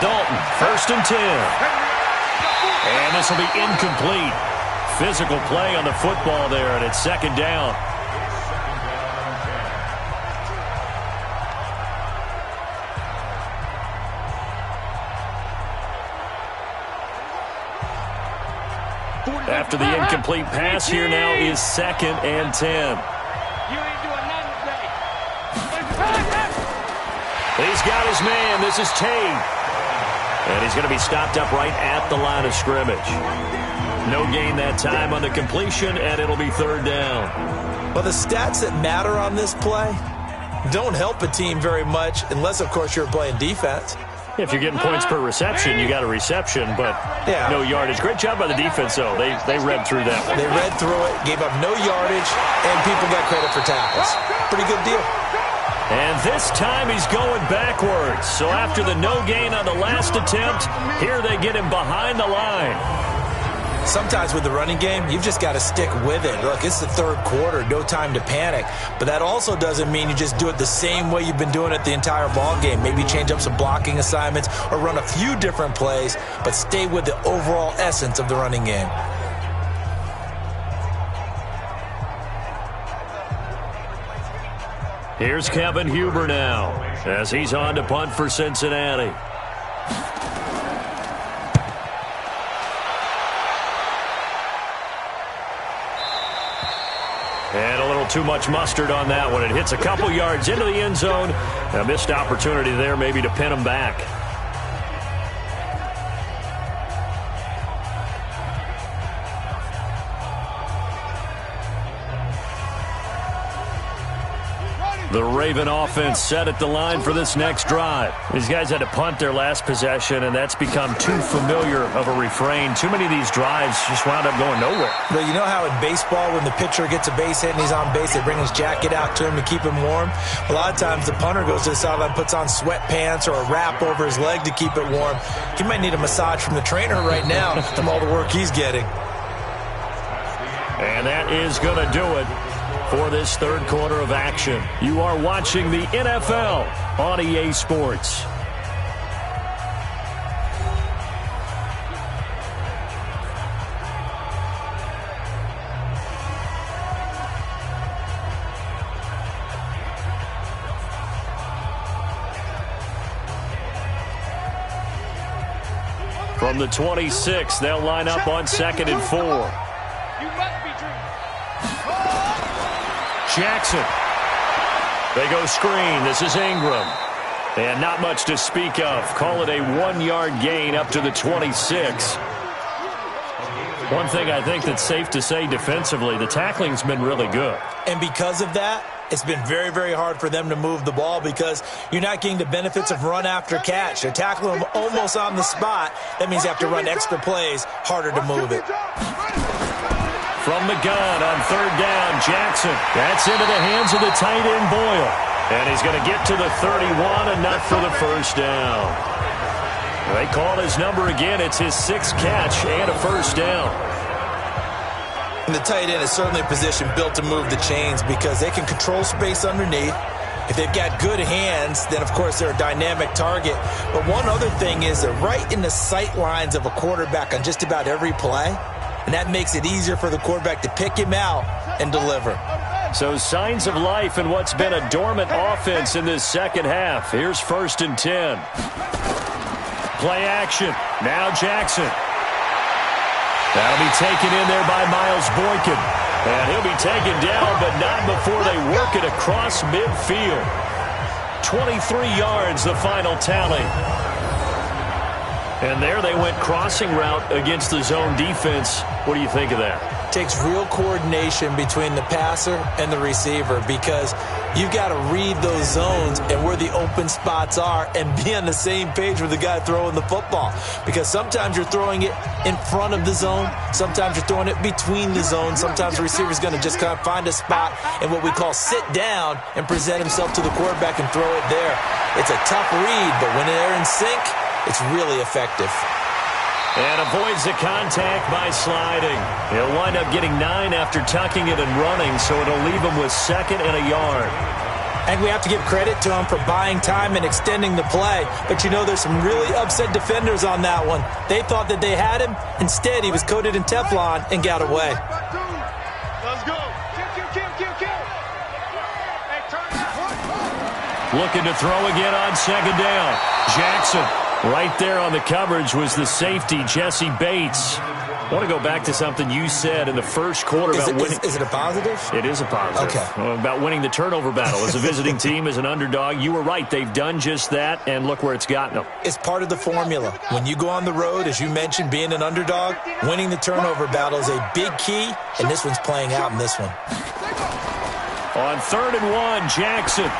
Speaker 6: Dalton, 1st and 10. And this will be incomplete. Physical play on the football there, and it's 2nd down. After the incomplete pass, here now is 2nd and 10. He's got his man. This is Tate. And he's going to be stopped up right at the line of scrimmage. No gain that time on the completion, and it'll be 3rd down.
Speaker 3: Well, the stats that matter on this play don't help a team very much unless, of course, you're playing defense.
Speaker 6: If you're getting points per reception, you got a reception, but no yardage. Great job by the defense, though. They read through that one.
Speaker 3: They read through it, gave up no yardage, and people got credit for tackles. Pretty good deal.
Speaker 6: And this time he's going backwards. So after the no gain on the last attempt, here they get him behind the line.
Speaker 3: Sometimes with the running game, you've just got to stick with it. Look, it's the 3rd quarter, no time to panic. But that also doesn't mean you just do it the same way you've been doing it the entire ball game. Maybe change up some blocking assignments or run a few different plays, but stay with the overall essence of the running game.
Speaker 6: Here's Kevin Huber now as he's on to punt for Cincinnati. And a little too much mustard on that one. It hits a couple yards into the end zone. A missed opportunity there maybe to pin him back. The Raven offense set at the line for this next drive. These guys had to punt their last possession, and that's become too familiar of a refrain. Too many of these drives just wound up going nowhere.
Speaker 3: Well, you know how in baseball, when the pitcher gets a base hit and he's on base, they bring his jacket out to him to keep him warm? A lot of times the punter goes to the sideline, puts on sweatpants or a wrap over his leg to keep it warm. He might need a massage from the trainer right now from all the work he's getting.
Speaker 6: And that is going to do it for this 3rd quarter of action. You are watching the NFL on EA Sports. From the 26, they'll line up on 2nd and 4. Jackson. They go screen. This is Ingram. And not much to speak of. Call it a 1-yard gain up to the 26. One thing I think that's safe to say defensively, the tackling's been really good.
Speaker 3: And because of that, it's been very, very hard for them to move the ball because you're not getting the benefits of run after catch. They're tackling them almost on the spot. That means you have to run extra plays, harder to move it.
Speaker 6: From the gun on 3rd down, Jackson. That's into the hands of the tight end, Boyle. And he's going to get to the 31, enough for the first down. They call his number again. It's his 6th catch and a first down.
Speaker 3: And the tight end is certainly a position built to move the chains because they can control space underneath. If they've got good hands, then, of course, they're a dynamic target. But one other thing is they're right in the sight lines of a quarterback on just about every play. And that makes it easier for the quarterback to pick him out and deliver.
Speaker 6: So signs of life in what's been a dormant offense in this second half. Here's 1st and 10. Play action. Now Jackson. That'll be taken in there by Miles Boykin. And he'll be taken down, but not before they work it across midfield. 23 yards, the final tally. And there they went crossing route against the zone defense. What do you think of that?
Speaker 3: Takes real coordination between the passer and the receiver because you've got to read those zones and where the open spots are and be on the same page with the guy throwing the football. Because sometimes you're throwing it in front of the zone. Sometimes you're throwing it between the zones. Sometimes the receiver's going to just kind of find a spot and what we call sit down and present himself to the quarterback and throw it there. It's a tough read, but when they're in sync, it's really effective.
Speaker 6: And avoids the contact by sliding. He'll wind up getting 9 after tucking it and running, so it'll leave him with 2nd and a yard.
Speaker 3: And we have to give credit to him for buying time and extending the play. But, you know, there's some really upset defenders on that one. They thought that they had him. Instead, he was coated in Teflon and got away.
Speaker 4: Let's go.
Speaker 6: Looking to throw again on 2nd down. Jackson. Right there on the coverage was the safety, Jesse Bates. I want to go back to something you said in the first quarter about winning.
Speaker 3: Is it a positive?
Speaker 6: It is a positive.
Speaker 3: Okay.
Speaker 6: About winning the turnover battle. As a visiting team, as an underdog, you were right. They've done just that, and look where it's gotten them.
Speaker 3: It's part of the formula. When you go on the road, as you mentioned, being an underdog, winning the turnover battle is a big key, and this one's playing out in this one.
Speaker 6: On 3rd and 1, Jackson.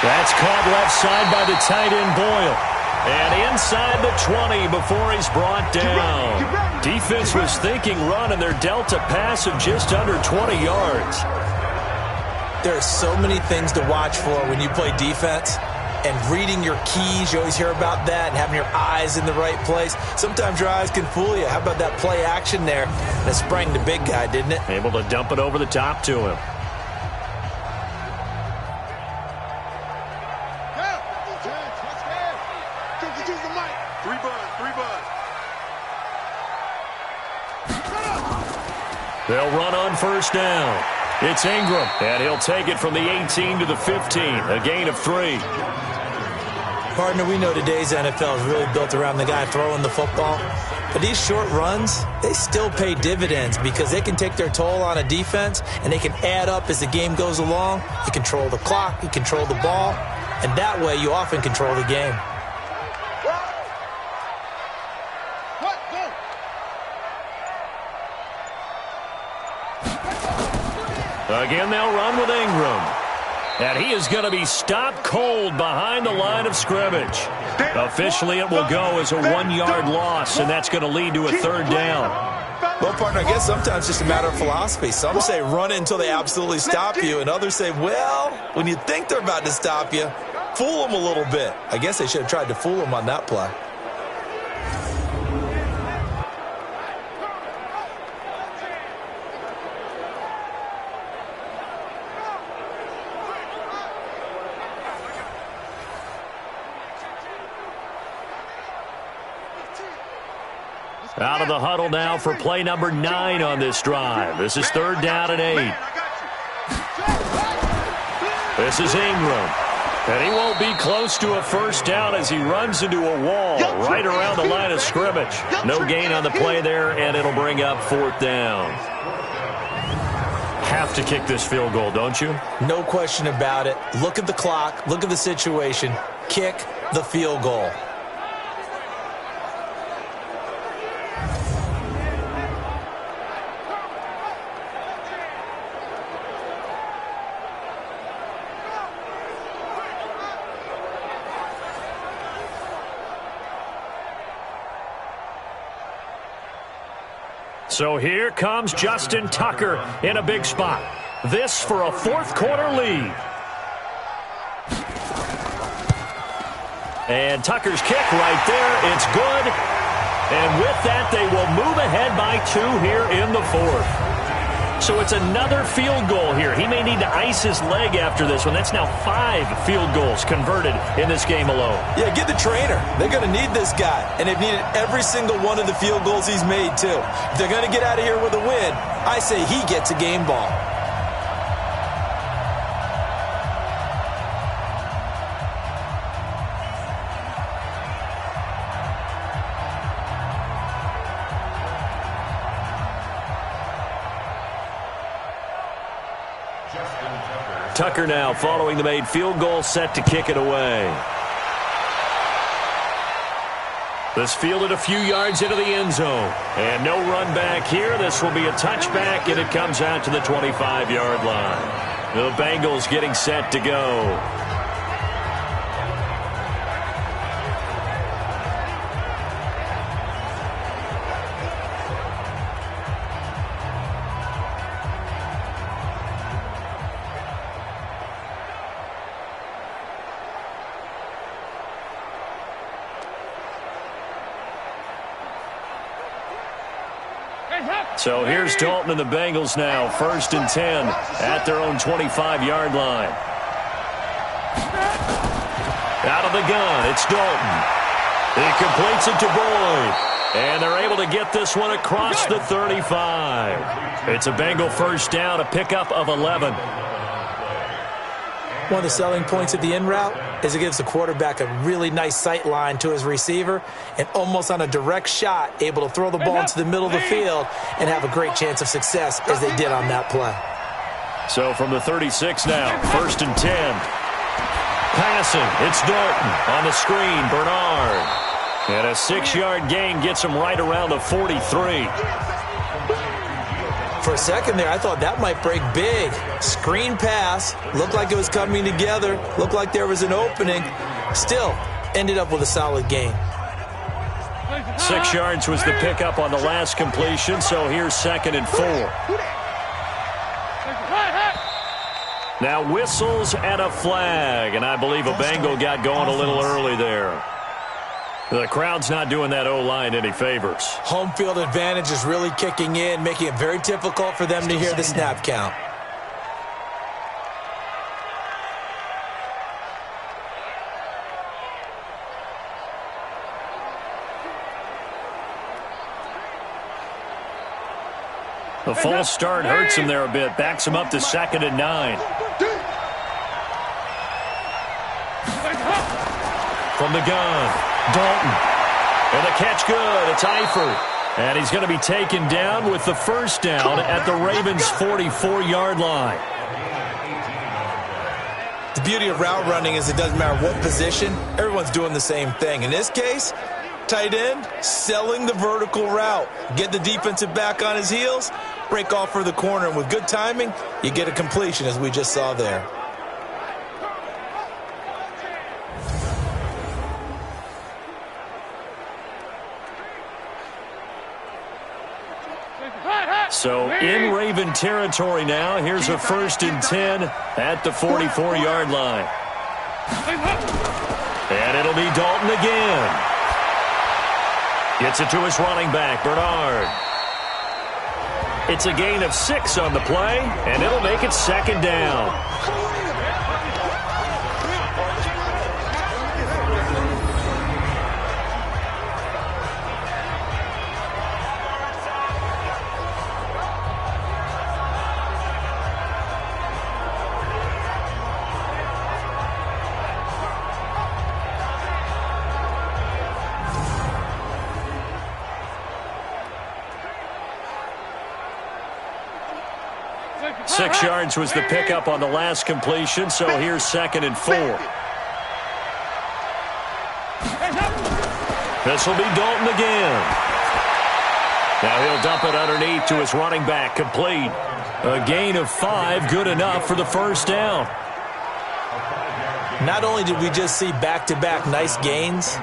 Speaker 6: That's caught left side by the tight end, Boyle. And inside the 20 before he's brought down. Defense was thinking run, and they're dealt a pass of just under 20 yards.
Speaker 3: There are so many things to watch for when you play defense. And reading your keys, you always hear about that, and having your eyes in the right place. Sometimes your eyes can fool you. How about that play action there? And it sprang the big guy, didn't it?
Speaker 6: Able to dump it over the top to him. They'll run on 1st down. It's Ingram, and he'll take it from the 18 to the 15, a gain of 3.
Speaker 3: Partner, we know today's NFL is really built around the guy throwing the football. But these short runs, they still pay dividends because they can take their toll on a defense, and they can add up as the game goes along. You control the clock, you control the ball, and that way you often control the game.
Speaker 6: Again, they'll run with Ingram. And he is going to be stopped cold behind the line of scrimmage. Officially, it will go as a 1-yard loss, and that's going to lead to a 3rd down.
Speaker 3: Well, partner, I guess sometimes it's just a matter of philosophy. Some say run until they absolutely stop you, and others say, well, when you think they're about to stop you, fool them a little bit. I guess they should have tried to fool them on that play.
Speaker 6: Out of the huddle now for play number 9 on this drive. This is 3rd down and 8. This is Ingram. And he won't be close to a first down as he runs into a wall right around the line of scrimmage. No gain on the play there, and it'll bring up 4th down. Have to kick this field goal, don't you?
Speaker 3: No question about it. Look at the clock. Look at the situation. Kick the field goal.
Speaker 6: So here comes Justin Tucker in a big spot. This for a 4th quarter lead. And Tucker's kick right there. It's good. And with that, they will move ahead by 2 here in the 4th. So it's another field goal here. He may need to ice his leg after this one. That's now 5 field goals converted in this game alone.
Speaker 3: Yeah, get the trainer. They're going to need this guy. And they've needed every single one of the field goals he's made, too. If they're going to get out of here with a win, I say he gets a game ball.
Speaker 6: Tucker now following the made field goal, set to kick it away. This fielded a few yards into the end zone. And no run back here. This will be a touchback, and it comes out to the 25-yard line. The Bengals getting set to go. So here's Dalton and the Bengals now, 1st and 10 at their own 25-yard line. Out of the gun, it's Dalton. He completes it to Boyd. And they're able to get this one across the 35. It's a Bengal first down, a pickup of 11.
Speaker 3: One of the selling points of the in route is it gives the quarterback a really nice sight line to his receiver and almost on a direct shot able to throw the ball into the middle of the field and have a great chance of success as they did on that play.
Speaker 6: So from the 36 now, 1st and 10. Passing, it's Dalton on the screen, Bernard. And a 6-yard gain gets him right around the 43.
Speaker 3: For a second there, I thought that might break big. Screen pass. Looked like it was coming together. Looked like there was an opening. Still, ended up with a solid gain.
Speaker 6: 6 yards was the pickup on the last completion, so here's 2nd and 4. Now whistles and a flag, and I believe a Bengal got going a little early there. The crowd's not doing that O-line any favors.
Speaker 3: Home field advantage is really kicking in, making it very difficult for them to hear the snap count.
Speaker 6: The false start hurts him there a bit. Backs him up to 2nd and 9. From the gun, Dalton. And the catch good. It's Eifert. And he's going to be taken down with the first down at the Ravens' 44-yard line.
Speaker 3: The beauty of route running is it doesn't matter what position. Everyone's doing the same thing. In this case, tight end, selling the vertical route. Get the defensive back on his heels, break off for the corner. And with good timing, you get a completion, as we just saw there.
Speaker 6: So in Raven territory now. Here's a 1st and 10 at the 44-yard line. And it'll be Dalton again. Gets it to his running back, Bernard. It's a gain of 6 on the play, and it'll make it 2nd down. 6 yards was the pickup on the last completion, so here's 2nd and 4. This will be Dalton again. Now he'll dump it underneath to his running back, complete. A gain of 5, good enough for the first down.
Speaker 3: Not only did we just see back-to-back nice gains,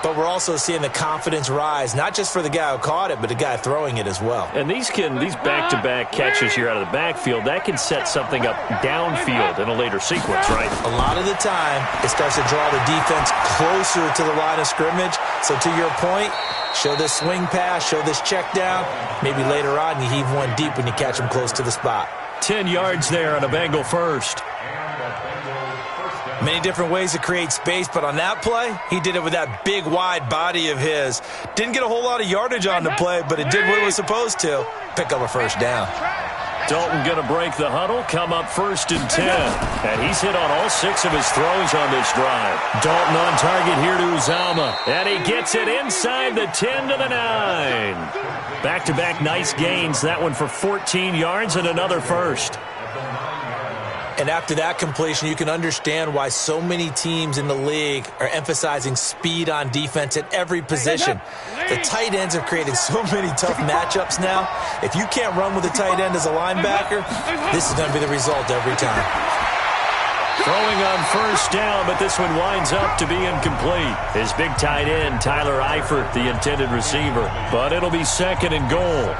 Speaker 3: but we're also seeing the confidence rise, not just for the guy who caught it, but the guy throwing it as well.
Speaker 6: And these back-to-back catches here out of the backfield, that can set something up downfield in a later sequence, right?
Speaker 3: A lot of the time, it starts to draw the defense closer to the line of scrimmage. So to your point, show this swing pass, show this check down. Maybe later on you heave one deep when you catch him close to the spot.
Speaker 6: 10 yards there on a Bengal first.
Speaker 3: Many different ways to create space, but on that play, he did it with that big, wide body of his. Didn't get a whole lot of yardage on the play, but it did what it was supposed to. Pick up a first down.
Speaker 6: Dalton going to break the huddle, come up 1st and 10. And he's hit on all 6 of his throws on this drive. Dalton on target here to Uzama. And he gets it inside the 10 to the 9. Back-to-back nice gains. That one for 14 yards and another first.
Speaker 3: And after that completion, you can understand why so many teams in the league are emphasizing speed on defense at every position. The tight ends are creating so many tough matchups now. If you can't run with a tight end as a linebacker, this is going to be the result every time.
Speaker 6: Throwing on first down, but this one winds up to be incomplete. His big tight end, Tyler Eifert, the intended receiver. But it'll be 2nd and goal.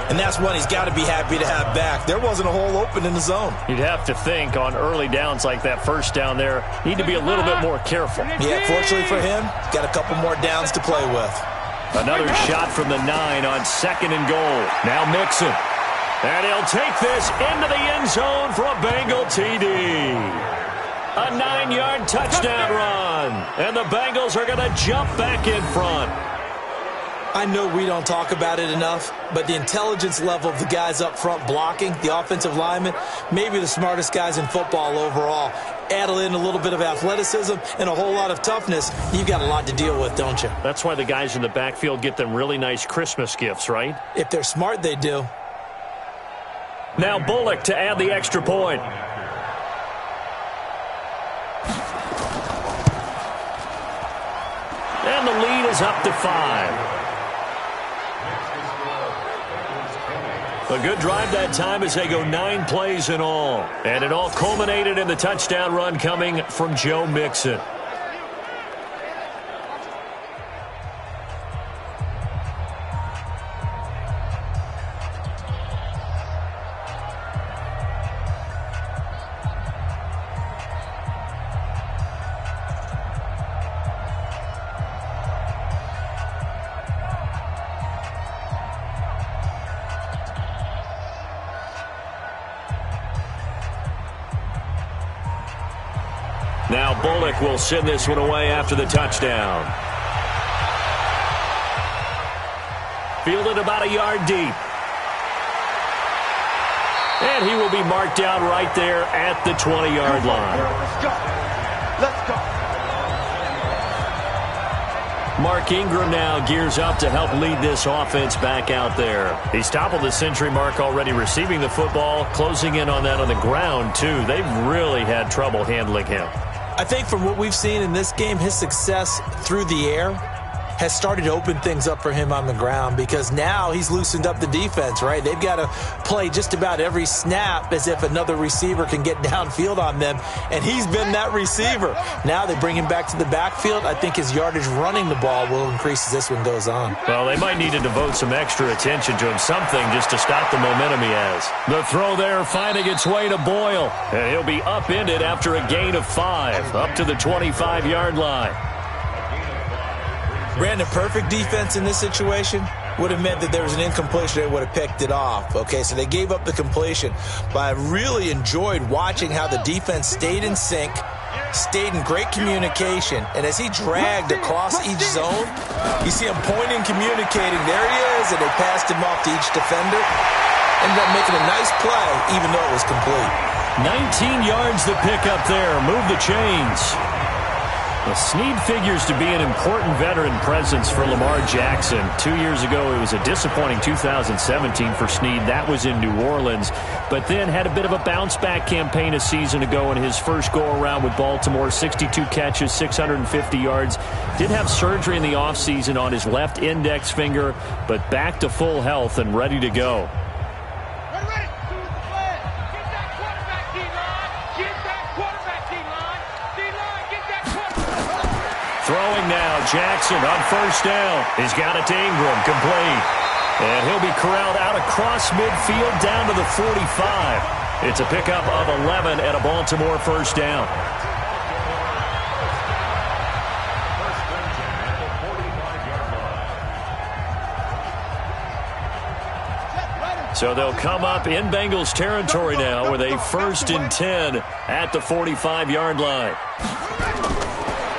Speaker 3: And that's one he's got to be happy to have back. There wasn't a hole open in the zone.
Speaker 6: You'd have to think on early downs like that first down there, need to be a little bit more careful.
Speaker 3: Yeah, fortunately for him, got a couple more downs to play with.
Speaker 6: Another shot from the 9 on 2nd and goal. Now Mixon. And he'll take this into the end zone for a Bengal TD. A 9-yard touchdown run. And the Bengals are going to jump back in front.
Speaker 3: I know we don't talk about it enough, but the intelligence level of the guys up front blocking, the offensive linemen, maybe the smartest guys in football overall. Add in a little bit of athleticism and a whole lot of toughness, you've got a lot to deal with, don't you?
Speaker 6: That's why the guys in the backfield get them really nice Christmas gifts, right?
Speaker 3: If they're smart, they do.
Speaker 6: Now Bullock to add the extra point. And the lead is up to 5. A good drive that time as they go 9 plays in all. And it all culminated in the touchdown run coming from Joe Mixon. Now Bullock will send this one away after the touchdown. Fielded about a yard deep. And he will be marked down right there at the 20-yard line.
Speaker 4: Let's go. Let's go.
Speaker 6: Mark Ingram now gears up to help lead this offense back out there. He's toppled the century mark already receiving the football, closing in on that on the ground, too. They've really had trouble handling him.
Speaker 3: I think from what we've seen in this game, his success through the air has started to open things up for him on the ground because now he's loosened up the defense, right? They've got to play just about every snap as if another receiver can get downfield on them, and he's been that receiver. Now they bring him back to the backfield. I think his yardage running the ball will increase as this one goes on.
Speaker 6: Well, they might need to devote some extra attention to him, something just to stop the momentum he has. The throw there finding its way to Boyle, and he'll be upended after a gain of 5, up to the 25-yard line.
Speaker 3: Brandon, perfect defense in this situation would have meant that there was an incompletion. They would have picked it off. Okay, so they gave up the completion. But I really enjoyed watching how the defense stayed in sync, stayed in great communication. And as he dragged across each zone, you see him pointing, communicating. There he is, and they passed him off to each defender. Ended up making a nice play, even though it was complete.
Speaker 6: 19 yards to pick up there. Move the chains. Well, Snead figures to be an important veteran presence for Lamar Jackson. 2 years ago, it was a disappointing 2017 for Snead. That was in New Orleans, but then had a bit of a bounce-back campaign a season ago in his first go-around with Baltimore. 62 catches, 650 yards. Did have surgery in the offseason on his left index finger, but back to full health and ready to go. Throwing now, Jackson on first down. He's got it to Ingram, complete. And he'll be corralled out across midfield down to the 45. It's a pickup of 11 at a Baltimore first down. So they'll come up in Bengals territory now with a 1st and 10 at the 45-yard line.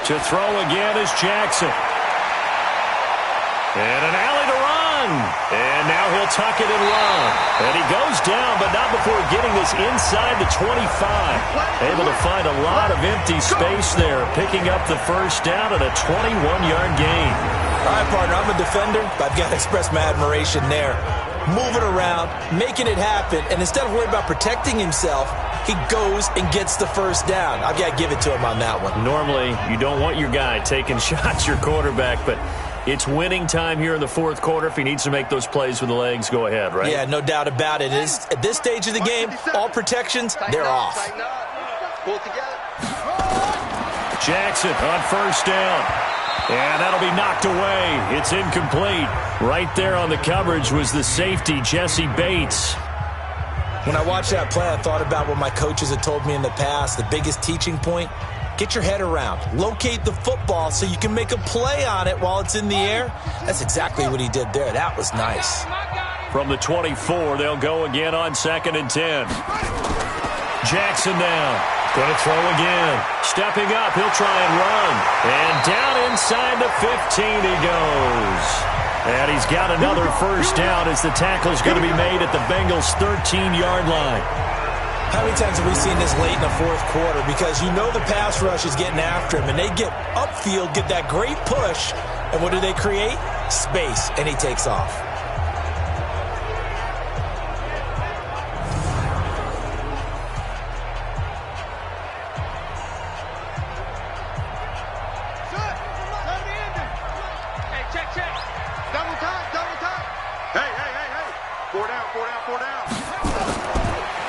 Speaker 6: To throw again is Jackson. And an alley to run. And now he'll tuck it and run. And he goes down, but not before getting this inside the 25. Able to find a lot of empty space there, picking up the first down at a 21-yard gain.
Speaker 3: All right, partner, I'm a defender, but I've got to express my admiration there. Moving around, making it happen, and instead of worrying about protecting himself, he goes and gets the first down. I've got to give it to him on that one.
Speaker 6: Normally, you don't want your guy taking shots, your quarterback, but it's winning time here in the fourth quarter. If he needs to make those plays with the legs, go ahead, right?
Speaker 3: Yeah, no doubt about it. At this stage of the game, all protections, they're off.
Speaker 4: Pull together.
Speaker 6: Jackson on first down. And that'll be knocked away. It's incomplete. Right there on the coverage was the safety, Jesse Bates.
Speaker 3: When I watched that play, I thought about what my coaches had told me in the past. The biggest teaching point, get your head around. Locate the football so you can make a play on it while it's in the air. That's exactly what he did there. That was nice.
Speaker 6: From the 24, they'll go again on 2nd and 10. Jackson now. Going to throw again. Stepping up, he'll try and run. And down inside the 15 he goes. And he's got another first down as the tackle's going to be made at the Bengals' 13-yard line.
Speaker 3: How many times have we seen this late in the fourth quarter? Because you know the pass rush is getting after him, and they get upfield, get that great push, and what do they create? Space, and he takes off.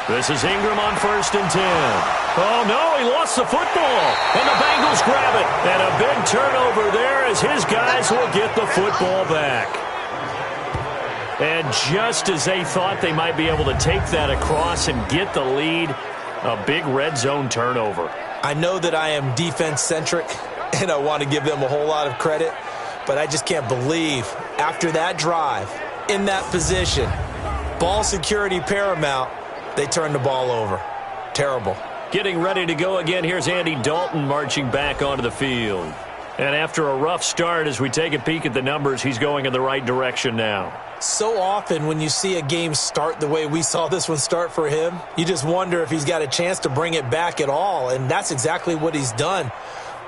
Speaker 6: This is Ingram on 1st and 10. Oh, no, he lost the football. And the Bengals grab it. And a big turnover there as his guys will get the football back. And just as they thought they might be able to take that across and get the lead, a big red zone turnover.
Speaker 3: I know that I am defense-centric, and I want to give them a whole lot of credit, but I just can't believe after that drive, in that position, ball security paramount, they turn the ball over. Terrible.
Speaker 6: Getting ready to go again. Here's Andy Dalton marching back onto the field. And after a rough start, as we take a peek at the numbers, he's going in the right direction now.
Speaker 3: So often when you see a game start the way we saw this one start for him, you just wonder if he's got a chance to bring it back at all, and that's exactly what he's done.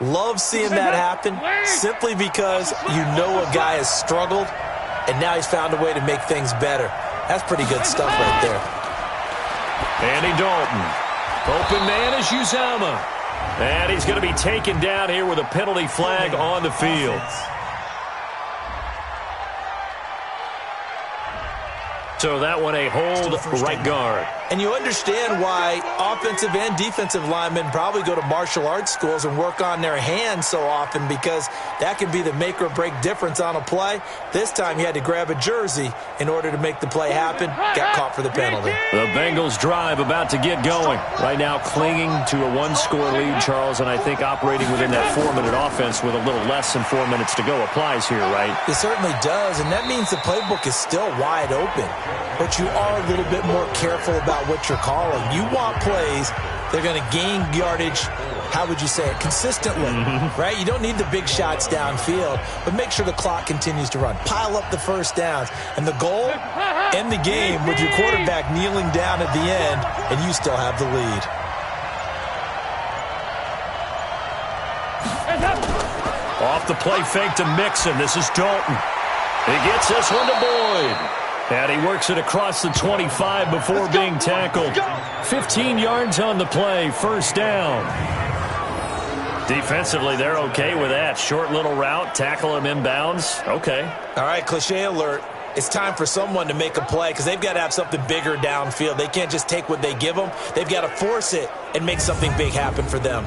Speaker 3: Love seeing that happen simply because you know a guy has struggled, and now he's found a way to make things better. That's pretty good stuff right there.
Speaker 6: Andy Dalton. Open man is Uzama. And he's going to be taken down here with a penalty flag on the field. So that one a hold right guard.
Speaker 3: And you understand why offensive and defensive linemen probably go to martial arts schools and work on their hands so often, because that can be the make or break difference on a play. This time he had to grab a jersey in order to make the play happen. Got caught for the penalty.
Speaker 6: The Bengals drive about to get going. Right now clinging to a one-score lead, Charles, and I think operating within that 4-minute offense with a little less than 4 minutes to go applies here, right?
Speaker 3: It certainly does, and that means the playbook is still wide open. But you are a little bit more careful about what you're calling. You want plays that are going to gain yardage, how would you say it, consistently, right? You don't need the big shots downfield, but make sure the clock continues to run. Pile up the first downs. And the goal, end the game with your quarterback kneeling down at the end, and you still have the lead.
Speaker 6: Off the play fake to Mixon. This is Dalton. He gets this one to Boyd. And he works it across the 25 before being tackled. 15 yards on the play, first down. Defensively, they're okay with that. Short little route, tackle him inbounds. Okay.
Speaker 3: All right, cliche alert. It's time for someone to make a play because they've got to have something bigger downfield. They can't just take what they give them. They've got to force it and make something big happen for them.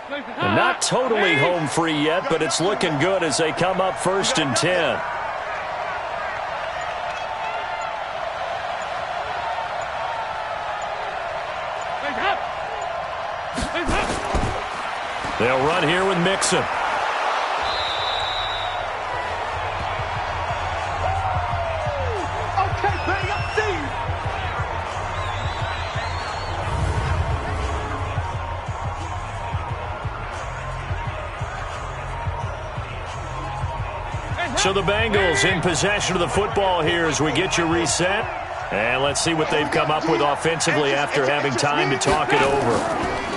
Speaker 6: And not totally home free yet, but it's looking good as they come up 1st and 10. They'll run here with Mixon.
Speaker 4: Okay, buddy, I see you.
Speaker 6: So the Bengals in possession of the football here as we get you reset. And let's see what they've come up with offensively after having time to talk it over.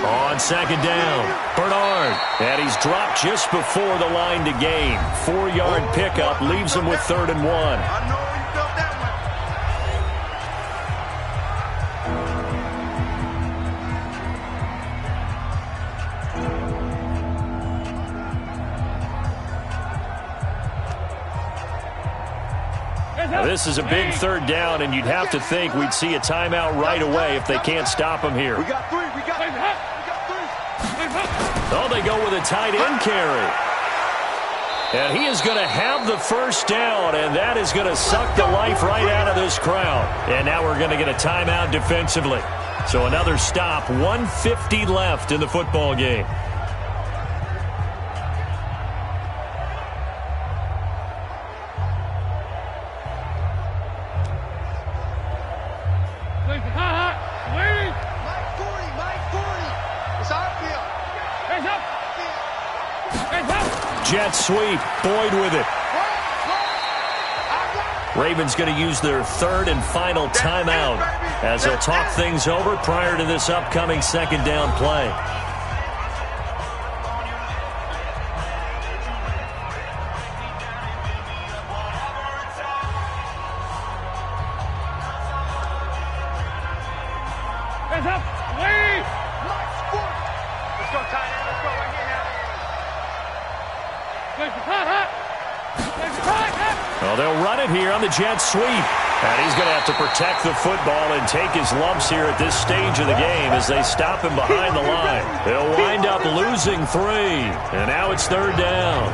Speaker 6: On 2nd down, Bernard. And he's dropped just before the line to gain. 4-yard pickup leaves him with 3rd and 1.
Speaker 4: I know you felt that
Speaker 6: Now this is a big 3rd down, and you'd have to think we'd see a timeout right away if they can't stop him here.
Speaker 4: We got 3. We got 3.
Speaker 6: Oh, they go with a tight end carry. And he is going to have the 1st down, and that is going to suck the life right out of this crowd. And now we're going to get a timeout defensively. So another stop, 1:50 left in the football game. Jet sweep. Boyd with it. Ravens going to use their 3rd and final timeout as they'll talk things over prior to this upcoming 2nd down play.
Speaker 4: Let's go, tight end. Let's go right here now.
Speaker 6: Well, they'll run it here on the jet sweep. And he's going to have to protect the football and take his lumps here at this stage of the game as they stop him behind the line. They'll wind up losing 3. And now it's 3rd down.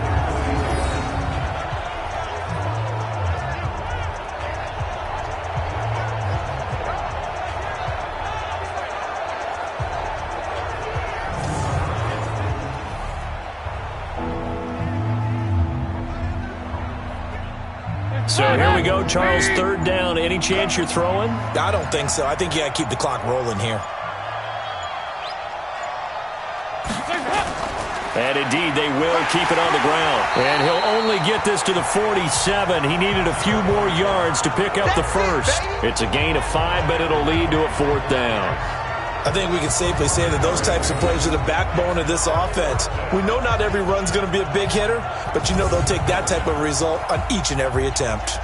Speaker 6: So here we go, Charles, 3rd down. Any chance you're throwing?
Speaker 3: I don't think so. I think you got to keep the clock rolling here.
Speaker 6: And indeed, they will keep it on the ground. And he'll only get this to the 47. He needed a few more yards to pick up the 1st. It's a gain of 5, but it'll lead to a 4th down.
Speaker 3: I think we can safely say that those types of plays are the backbone of this offense. We know not every run's going to be a big hitter, but you know they'll take that type of result on each and every attempt.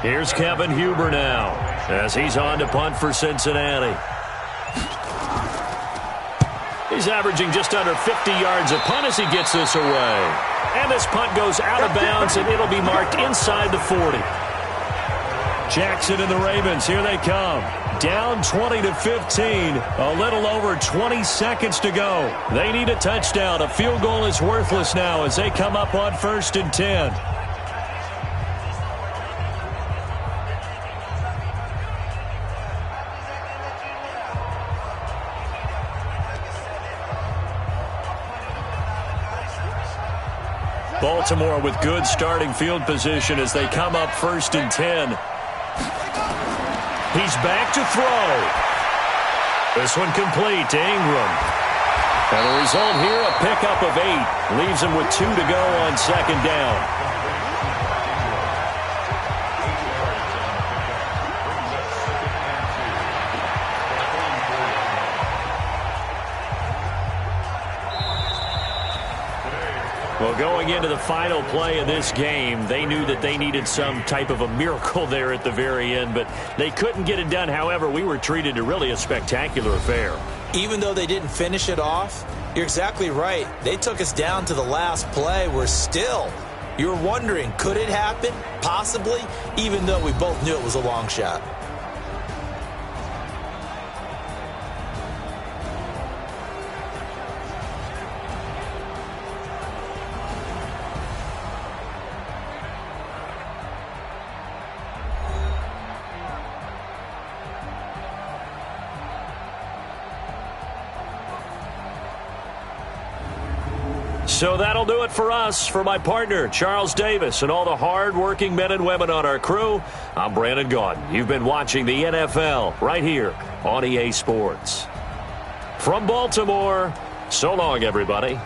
Speaker 6: Here's Kevin Huber now as he's on to punt for Cincinnati. He's averaging just under 50 yards a punt as he gets this away. And this punt goes out of bounds, and it'll be marked inside the 40. Jackson and the Ravens, here they come. Down 20-15, a little over 20 seconds to go. They need a touchdown. A field goal is worthless now as they come up on 1st and 10. Baltimore with good starting field position as they come up 1st and 10. He's back to throw. This one complete to Ingram. And the result here, a pickup of 8. Leaves him with 2 to go on 2nd down. Well, going into the final play of this game, they knew that they needed some type of a miracle there at the very end, but they couldn't get it done. However, we were treated to really a spectacular affair.
Speaker 3: Even though they didn't finish it off, you're exactly right. They took us down to the last play. We're still, you're wondering, could it happen? Possibly, even though we both knew it was a long shot.
Speaker 6: So that'll do it for us. For my partner, Charles Davis, and all the hard-working men and women on our crew, I'm Brandon Gaudin. You've been watching the NFL right here on EA Sports. From Baltimore, so long, everybody.